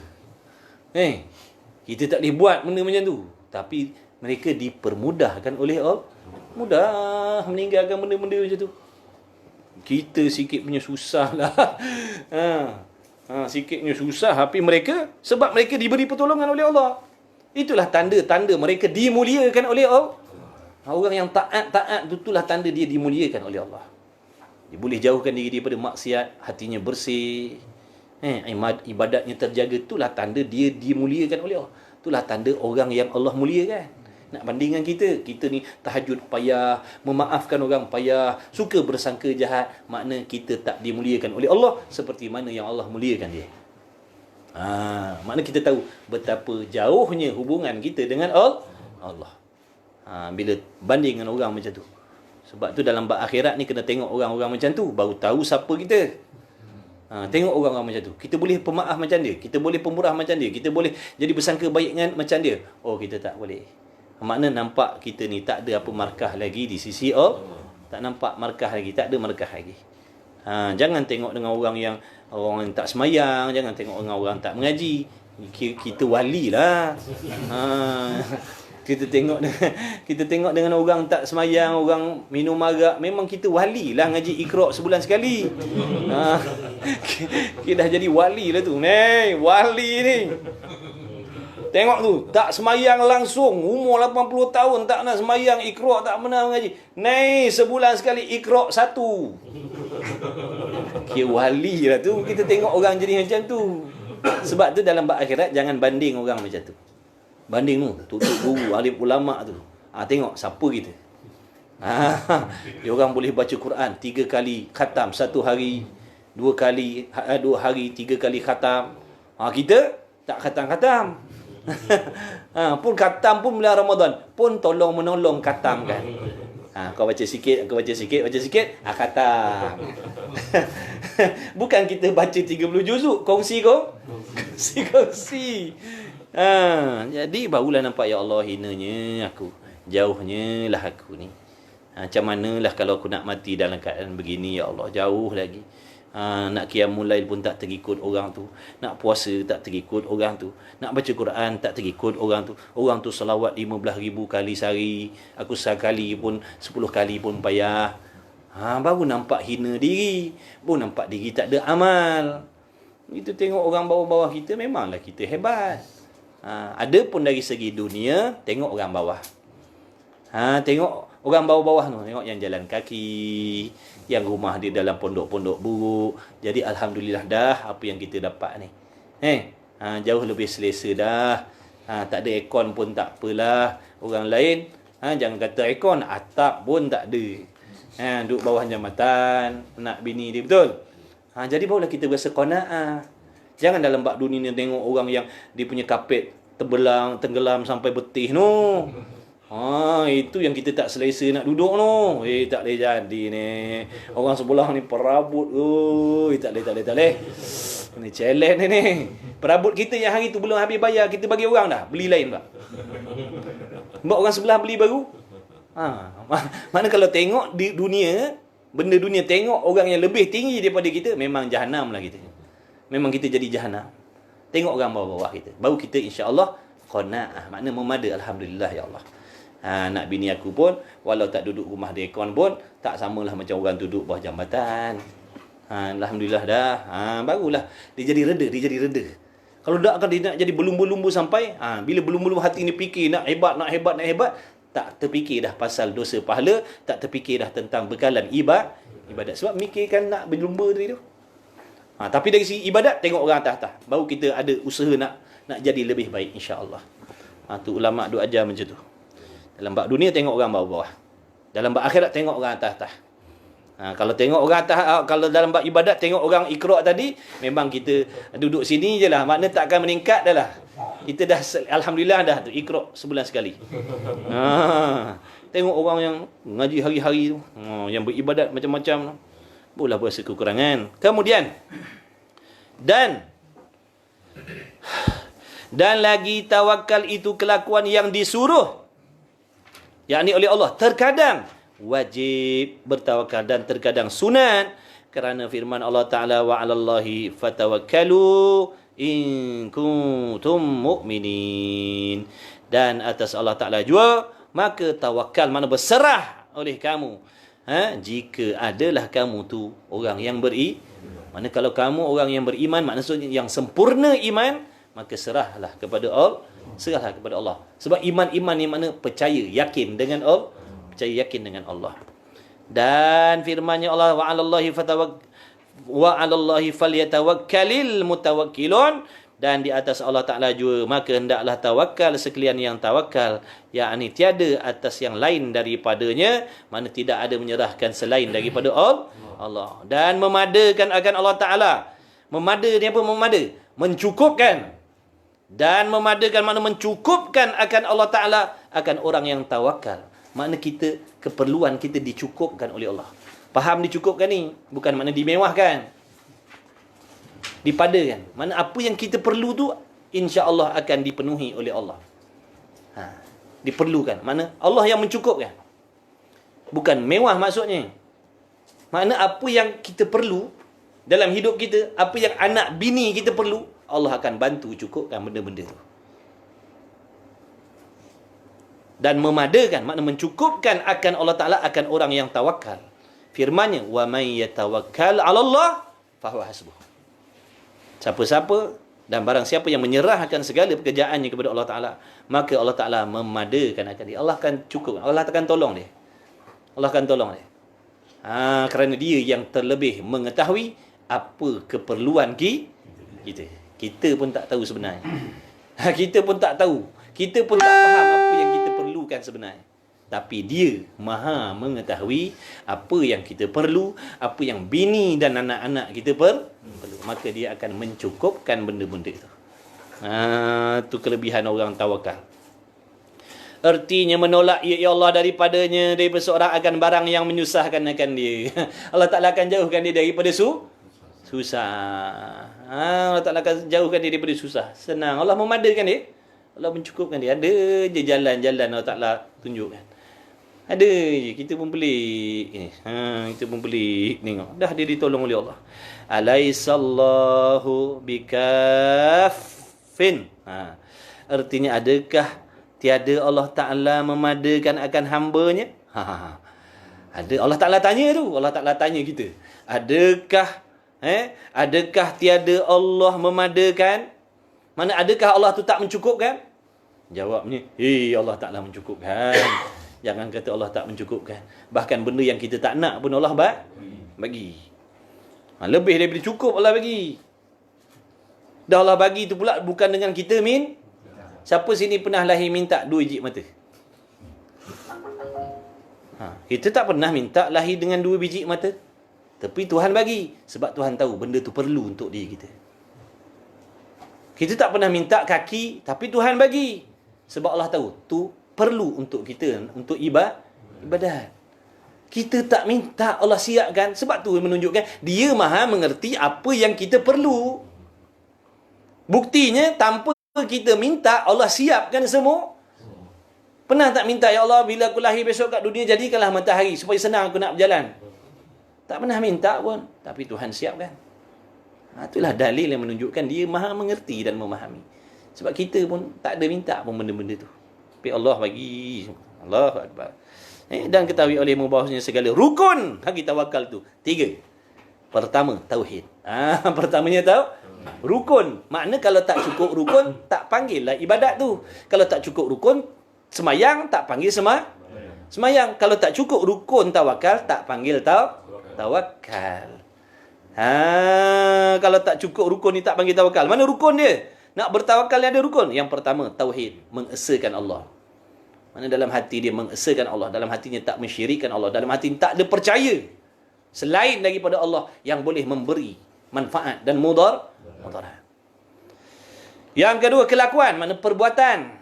Kita tak boleh buat benda macam tu. Tapi mereka dipermudahkan oleh Allah. Mudah meninggalkan benda-benda macam tu. Kita sikit punya susah lah. Sikit punya susah. Tapi mereka, sebab mereka diberi pertolongan oleh Allah. Itulah tanda-tanda mereka dimuliakan oleh Allah. Orang yang taat-taat tu, itulah tanda dia dimuliakan oleh Allah. Dia boleh jauhkan diri daripada maksiat, hatinya bersih, ibadatnya terjaga. Itulah tanda dia dimuliakan oleh Allah. Itulah tanda orang yang Allah muliakan. Nak bandingkan kita ni tahajud payah, memaafkan orang payah, suka bersangka jahat, makna kita tak dimuliakan oleh Allah seperti mana yang Allah muliakan dia. Makna kita tahu betapa jauhnya hubungan kita dengan Allah. Bila banding dengan orang macam tu. Sebab tu dalam bab akhirat ni kena tengok orang-orang macam tu, baru tahu siapa kita. Tengok orang-orang macam tu. Kita boleh pemaaf macam dia, kita boleh pemurah macam dia, kita boleh jadi bersangka baik dengan macam dia. Oh, kita tak boleh. Makna nampak kita ni tak ada apa markah lagi di sisi Allah. Tak nampak markah lagi, tak ada markah lagi. Jangan tengok dengan orang yang tak semayang, jangan tengok dengan orang tak mengaji. Kita wali lah. Kita tengok dengan orang tak semayang, orang minum arak, memang kita wali lah, ngaji Iqra' sebulan sekali. Kita dah jadi wali lah tu. Wali ni. Tengok tu, tak semayang langsung, umur 80 tahun tak nak semayang, Iqra' tak pernah mengaji. Sebulan sekali Iqra' 1. Kira wali lah tu. Kita tengok orang jadi macam tu. Sebab tu dalam bab akhirat jangan banding orang macam tu. Banding tu, tutup guru, alim ulama' tu. Tengok siapa kita. Dia orang boleh baca Quran 3 kali khatam satu hari, 2 hari 3 kali khatam. Kita tak khatam-khatam. Pun khatam pun bulan Ramadan pun tolong menolong khatam kan. Kau baca sikit, aku baca sikit, khatam. Bukan kita baca 30 juzuk, kongsi. Jadi barulah nampak, ya Allah, hinanya aku, jauhnya lah aku ni. Macam manalah kalau aku nak mati dalam keadaan begini, ya Allah, jauh lagi. Nak qiyamul lail pun tak terikut orang tu, nak puasa tak terikut orang tu, nak baca Quran tak terikut orang tu. Orang tu selawat 15,000 kali sehari, aku sekali pun 10 kali pun payah. Baru nampak hina diri, baru nampak diri tak ada amal. Itu tengok orang bawah-bawah kita, memanglah kita hebat. Ada pun dari segi dunia, tengok orang bawah. Tengok orang bawah-bawah tu, tengok yang jalan kaki, yang rumah dia dalam pondok-pondok buruk. Jadi alhamdulillah dah apa yang kita dapat ni. Jauh lebih selesa dah. Tak ada aircon pun tak apalah. Orang lain jangan kata aircon, atap pun tak ada. Duduk bawah jambatan, nak bini dia, betul. Jadi barulah kita berasa qanaah. Jangan dalam bab dunia ni tengok orang yang dia punya kapet tenggelam sampai betih no. Itu yang kita tak selesa nak duduk no. Tak boleh jadi ni. Orang sebelah ni perabot. Tak boleh. Ni challenge ni. Perabot kita yang hari tu belum habis bayar, kita bagi orang dah. Beli lain pula. Sebab orang sebelah beli baru. Mana kalau tengok di dunia, benda dunia, tengok orang yang lebih tinggi daripada kita, memang jahanam lah kita. Memang kita jadi jahanam. Tengok orang bawah-bawah kita, baru kita insya-Allah qanaah. Makna memada, alhamdulillah ya Allah. Nak bini aku pun, walau tak duduk rumah dia aircon pun, tak samalah macam orang duduk bawah jambatan. Alhamdulillah dah. Barulah dia jadi reda. Kalau tak akan dia nak jadi berlumba-lumba sampai, bila berlumba-lumba hati ni fikir nak hebat, tak terfikir dah pasal dosa pahala, tak terfikir dah tentang bekalan ibadat. Sebab mikirkan nak berlumba tadi tu. Tapi dari segi ibadat, tengok orang atas-atas. Baru kita ada usaha nak jadi lebih baik, insya-Allah. Tu ulama' duk ajar macam tu. Dalam bab dunia, tengok orang bawah-bawah. Dalam bab akhirat, tengok orang atas-atas. Kalau tengok orang atas, kalau dalam bab ibadat, tengok orang Iqra' tadi, memang kita duduk sini je lah. Makna tak akan meningkat dah lah. Kita dah, Alhamdulillah dah tu, Iqra' sebulan sekali. Tengok orang yang ngaji hari-hari tu, yang beribadat macam-macam tu, boleh berasa kekurangan. Kemudian, dan lagi tawakal itu kelakuan yang disuruh, yakni oleh Allah. Terkadang wajib bertawakal dan terkadang sunat, kerana firman Allah Ta'ala, wa 'alallahi fatawakkalu in kuntum mu'minin. Dan atas Allah Ta'ala juga maka tawakal, mana berserah oleh kamu, jika adalah kamu tu orang yang mana kalau kamu orang yang beriman, maksudnya yang sempurna iman, maka serahlah kepada Allah. Serahlah kepada Allah. Sebab iman yang mana percaya, yakin dengan Allah, percaya yakin dengan Allah. Dan firman-Nya Allah, wa 'alallahi falyatawakkalil mutawakkilun. Dan di atas Allah Ta'ala juga maka hendaklah tawakal sekalian yang tawakal, yakni tiada atas yang lain daripadanya, mana tidak ada menyerahkan selain daripada Allah. Dan memadakan akan Allah Ta'ala. Memada ni apa? Memada, mencukupkan. Dan memadakan makna mencukupkan akan Allah Ta'ala, akan orang yang tawakal. Makna kita, keperluan kita dicukupkan oleh Allah. Faham dicukupkan ni? Bukan makna dimewahkan, dipadakan. Mana apa yang kita perlu tu, insya-Allah akan dipenuhi oleh Allah. Diperlukan. Mana Allah yang mencukupkan. Bukan mewah maksudnya. Makna apa yang kita perlu dalam hidup kita, apa yang anak bini kita perlu, Allah akan bantu cukupkan benda-benda tu. Dan memadakan, makna mencukupkan akan Allah Ta'ala, akan orang yang tawakal. Firman-Nya, wa may yatawakkal 'ala Allah fahuwa hasbuh. Siapa-siapa dan barang siapa yang menyerahkan segala pekerjaannya kepada Allah Ta'ala, maka Allah Ta'ala memadakan akan dia. Allah akan cukup. Allah akan tolong dia. Allah akan tolong dia. Kerana dia yang terlebih mengetahui apa keperluan kita. Kita pun tak tahu sebenarnya. Kita pun tak tahu. Kita pun tak faham apa yang kita perlukan sebenarnya. Tapi dia maha mengetahui apa yang kita perlu, apa yang bini dan anak-anak kita perlu. Maka dia akan mencukupkan benda-benda itu. Itu kelebihan orang tawakal. Artinya menolak ya Allah daripadanya, daripada seorang akan barang yang menyusahkan akan dia. Allah Ta'ala akan jauhkan dia daripada susah. Allah Ta'ala akan jauhkan dia daripada susah. Senang. Allah memadakan dia. Allah mencukupkan dia. Ada je jalan-jalan Allah Ta'ala tunjukkan. Ada je. Kita pun pelik. Kita pun pelik. Tengok. Dah dia ditolong oleh Allah. Alaisallahu bikafin. Artinya adakah tiada Allah Ta'ala memadakan akan hamba-Nya? Ada. Allah Ta'ala tanya tu. Allah Ta'ala tanya kita. Adakah tiada Allah memadakan? Mana adakah Allah tu tak mencukupkan? Jawabnya, Allah Ta'ala mencukupkan. Jangan kata Allah tak mencukupkan. Bahkan benda yang kita tak nak pun Allah bagi. Lebih daripada cukup Allah bagi. Dah Allah bagi tu pula bukan dengan kita Siapa sini pernah lahir minta 2 biji mata? Kita tak pernah minta lahir dengan 2 biji mata. Tapi Tuhan bagi. Sebab Tuhan tahu benda tu perlu untuk diri kita. Kita tak pernah minta kaki, tapi Tuhan bagi. Sebab Allah tahu tu perlu untuk kita, untuk ibadat. Kita tak minta, Allah siapkan. Sebab tu menunjukkan dia maha mengerti apa yang kita perlu. Buktinya tanpa kita minta, Allah siapkan semua. Pernah tak minta, ya Allah bila aku lahir besok kat dunia, jadikanlah matahari supaya senang aku nak berjalan? Tak pernah minta pun, tapi Tuhan siapkan. Itulah dalil yang menunjukkan dia maha mengerti dan memahami. Sebab kita pun tak ada minta pun benda-benda tu, tapi Allah bagi. Allahu Akbar. Dan ketahui oleh bahawasanya segala rukun bagi tawakal tu 3. Pertama, tauhid. Pertamanya tahu rukun. Makna kalau tak cukup rukun, tak panggil lah ibadat tu. Kalau tak cukup rukun semayang, tak panggil semayang. Kalau tak cukup rukun tawakal, tak panggil tawakal. Kalau tak cukup rukun ni tak panggil tawakal. Mana rukun dia? Nak bertawakal ni ada rukun. Yang pertama, tauhid, mengesakan Allah. Mana dalam hati dia mengesakan Allah, dalam hatinya tak mensyirikkan Allah, dalam hatinya tak ada percaya selain daripada Allah yang boleh memberi manfaat dan mudarat. Yang kedua, kelakuan, mana perbuatan.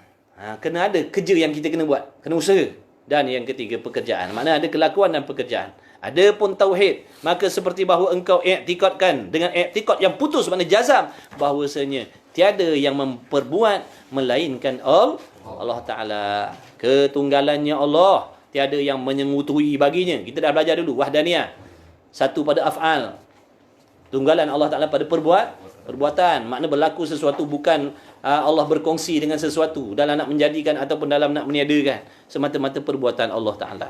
Kena ada kerja yang kita kena buat, kena usaha. Dan yang ketiga, pekerjaan, mana ada kelakuan dan pekerjaan. Adapun tauhid, maka seperti bahawa engkau i'tikadkan dengan i'tikad yang putus, makna jazam, bahawasanya tiada yang memperbuat melainkan Allah Ta'ala. Ketunggalannya Allah, tiada yang menyengutui baginya. Kita dah belajar dulu wahdaniyah, satu pada af'al, tunggalan Allah Ta'ala pada perbuatan. Makna berlaku sesuatu bukan Allah berkongsi dengan sesuatu dalam nak menjadikan ataupun dalam nak meniadakan, semata-mata perbuatan Allah Ta'ala.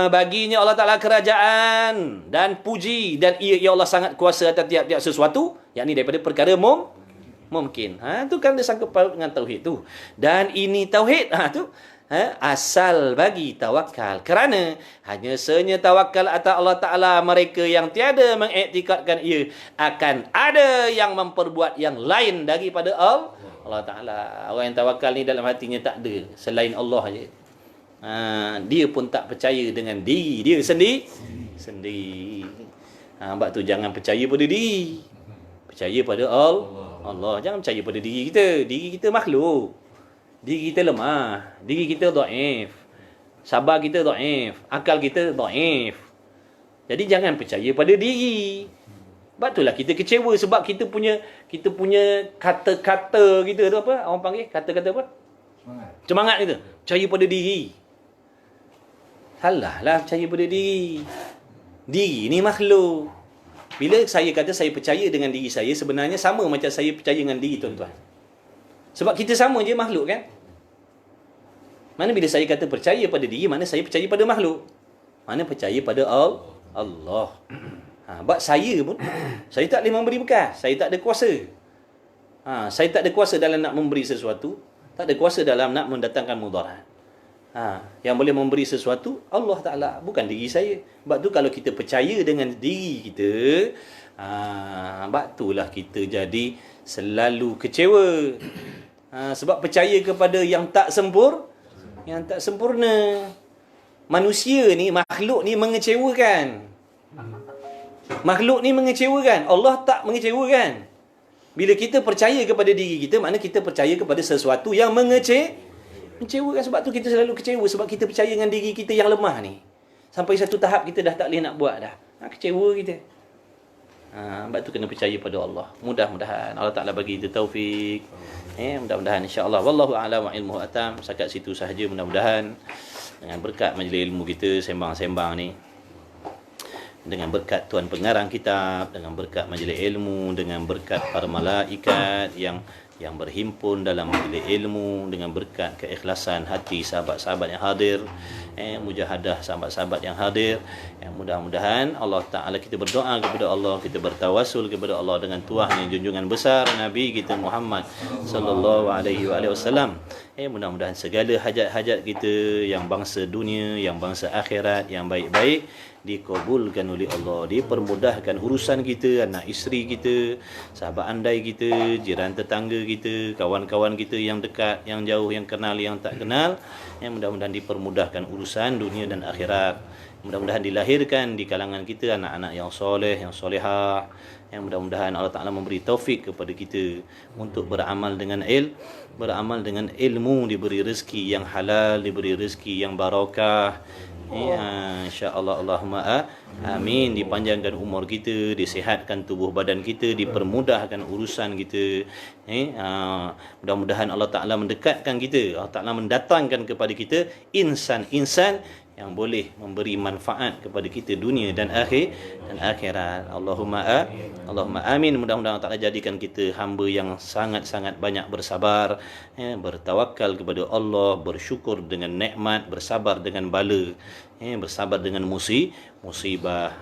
Baginya Allah Ta'ala kerajaan dan puji, dan ia Allah sangat kuasa atas tiap-tiap sesuatu, yakni daripada perkara mungkin. Tu kan dia sangkut paut dengan tauhid tu. Dan ini tauhid tu asal bagi tawakal. Kerana hanya senya tawakal atas Allah Ta'ala mereka yang tiada mengiktikadkan ia akan ada yang memperbuat yang lain daripada Allah Ta'ala. Orang yang tawakal ni dalam hatinya tak ada selain Allah je. Dia pun tak percaya dengan diri dia sendiri. Sebab tu jangan percaya pada diri, percaya pada Allah. Jangan percaya pada diri kita. Diri kita makhluk, diri kita lemah, diri kita dhaif, sabar kita dhaif, akal kita dhaif. Jadi jangan percaya pada diri. Sebab itulah kita kecewa, sebab kita punya kata-kata kita tu apa? Orang panggil kata-kata apa? Semangat kita. Percaya pada diri. Salah lah percaya pada diri. Diri ni makhluk. Bila saya kata saya percaya dengan diri saya, sebenarnya sama macam saya percaya dengan diri tuan-tuan. Sebab kita sama je makhluk kan. Mana bila saya kata percaya pada diri, mana saya percaya pada makhluk. Mana percaya pada Allah. Sebab saya pun, saya tak boleh memberi bekas. Saya tak ada kuasa. Saya tak ada kuasa dalam nak memberi sesuatu. Tak ada kuasa dalam nak mendatangkan mudarat. Yang boleh memberi sesuatu Allah Ta'ala, bukan diri saya. Sebab tu kalau kita percaya dengan diri kita, sebab itulah kita jadi selalu kecewa. Sebab percaya kepada yang tak sempurna. Manusia ni, makhluk ni mengecewakan. Makhluk ni mengecewakan, Allah tak mengecewakan. Bila kita percaya kepada diri kita, maknanya kita percaya kepada sesuatu yang mengecewakan. Sebab tu kita selalu kecewa, sebab kita percaya dengan diri kita yang lemah ni. Sampai satu tahap kita dah tak boleh nak buat dah. Kecewa kita. Sebab tu kena percaya pada Allah. Mudah-mudahan Allah Ta'ala bagi kita taufik. Mudah-mudahan insya-Allah. Wallahu a'lam wa ilmuhu atam. Setakat situ sahaja, mudah-mudahan dengan berkat majlis ilmu kita sembang-sembang ni, dengan berkat tuan pengarang kitab, dengan berkat majlis ilmu, dengan berkat para malaikat yang berhimpun dalam majlis ilmu, dengan berkat keikhlasan hati sahabat-sahabat yang hadir, mujahadah sahabat-sahabat yang hadir, mudah-mudahan Allah Ta'ala, kita berdoa kepada Allah, kita bertawasul kepada Allah dengan tuahnya junjungan besar Nabi kita Muhammad sallallahu alaihi wasallam. Mudah-mudahan segala hajat-hajat kita yang bangsa dunia, yang bangsa akhirat, yang baik-baik dikabulkan oleh Allah, dipermudahkan urusan kita, anak isteri kita, sahabat andai kita, jiran tetangga kita, kawan-kawan kita yang dekat, yang jauh, yang kenal, yang tak kenal, mudah-mudahan dipermudahkan urusan dunia dan akhirat. Mudah-mudahan dilahirkan di kalangan kita anak-anak yang soleh, yang solehah. Mudah-mudahan Allah Ta'ala memberi taufik kepada kita untuk beramal dengan ilmu, diberi rezeki yang halal, diberi rezeki yang barakah. InsyaAllah, Allahumma amin. Dipanjangkan umur kita, disihatkan tubuh badan kita, dipermudahkan urusan kita. Mudah-mudahan Allah Ta'ala mendekatkan kita, Allah Ta'ala mendatangkan kepada kita insan-insan yang boleh memberi manfaat kepada kita dunia dan akhirat. Allahumma amin. Mudah-mudahan Allah Ta'ala jadikan kita hamba yang sangat-sangat banyak bersabar, bertawakal kepada Allah, bersyukur dengan nikmat, bersabar dengan bala. bersabar dengan musibah.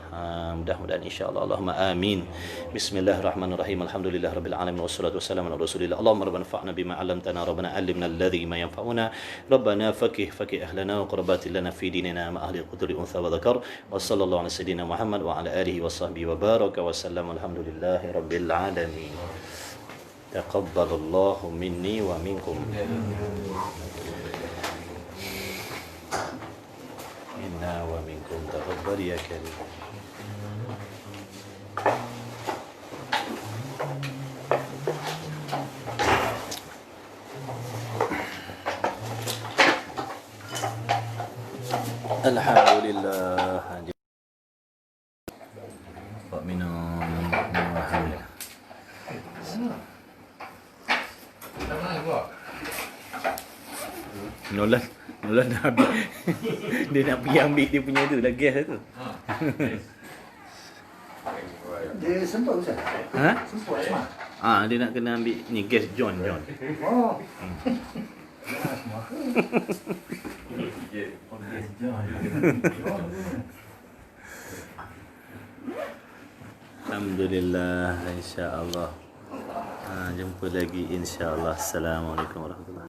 Mudah-mudahan insya-Allah. Allahumma amin. Bismillahirrahmanirrahim. Alhamdulillahirabbil alamin wassalatu wassalamu ala Rasulillah. Allahumma rabbana fa'na bima 'allamtana, rabbana 'allimna alladhi ma yanfa'una, rabbana fakih ahlana wa qurbatil lana fi dinina ma ahli qudri untha wa dzakar. Wa sallallahu ala sayyidina Muhammad wa ala alihi wa sahbihi wa baraka wa sallam. Alhamdulillahirabbil alamin. Taqabbalallahu minni wa minkum. Inna wa minkum taqabbal ya karim. Alhamdulillah. Pak minum. Alhamdulillah. Nolan dah habis. Dia nak pergi ambil dia punya tu dah, gas tu. Dia sempat Ustaz? Ha? Sempat semua. Dia nak kena ambil ni gas John. Oh. Semua ke? Alhamdulillah, insya-Allah. Jumpa lagi insya-Allah. Assalamualaikum warahmatullahi wabarakatuh.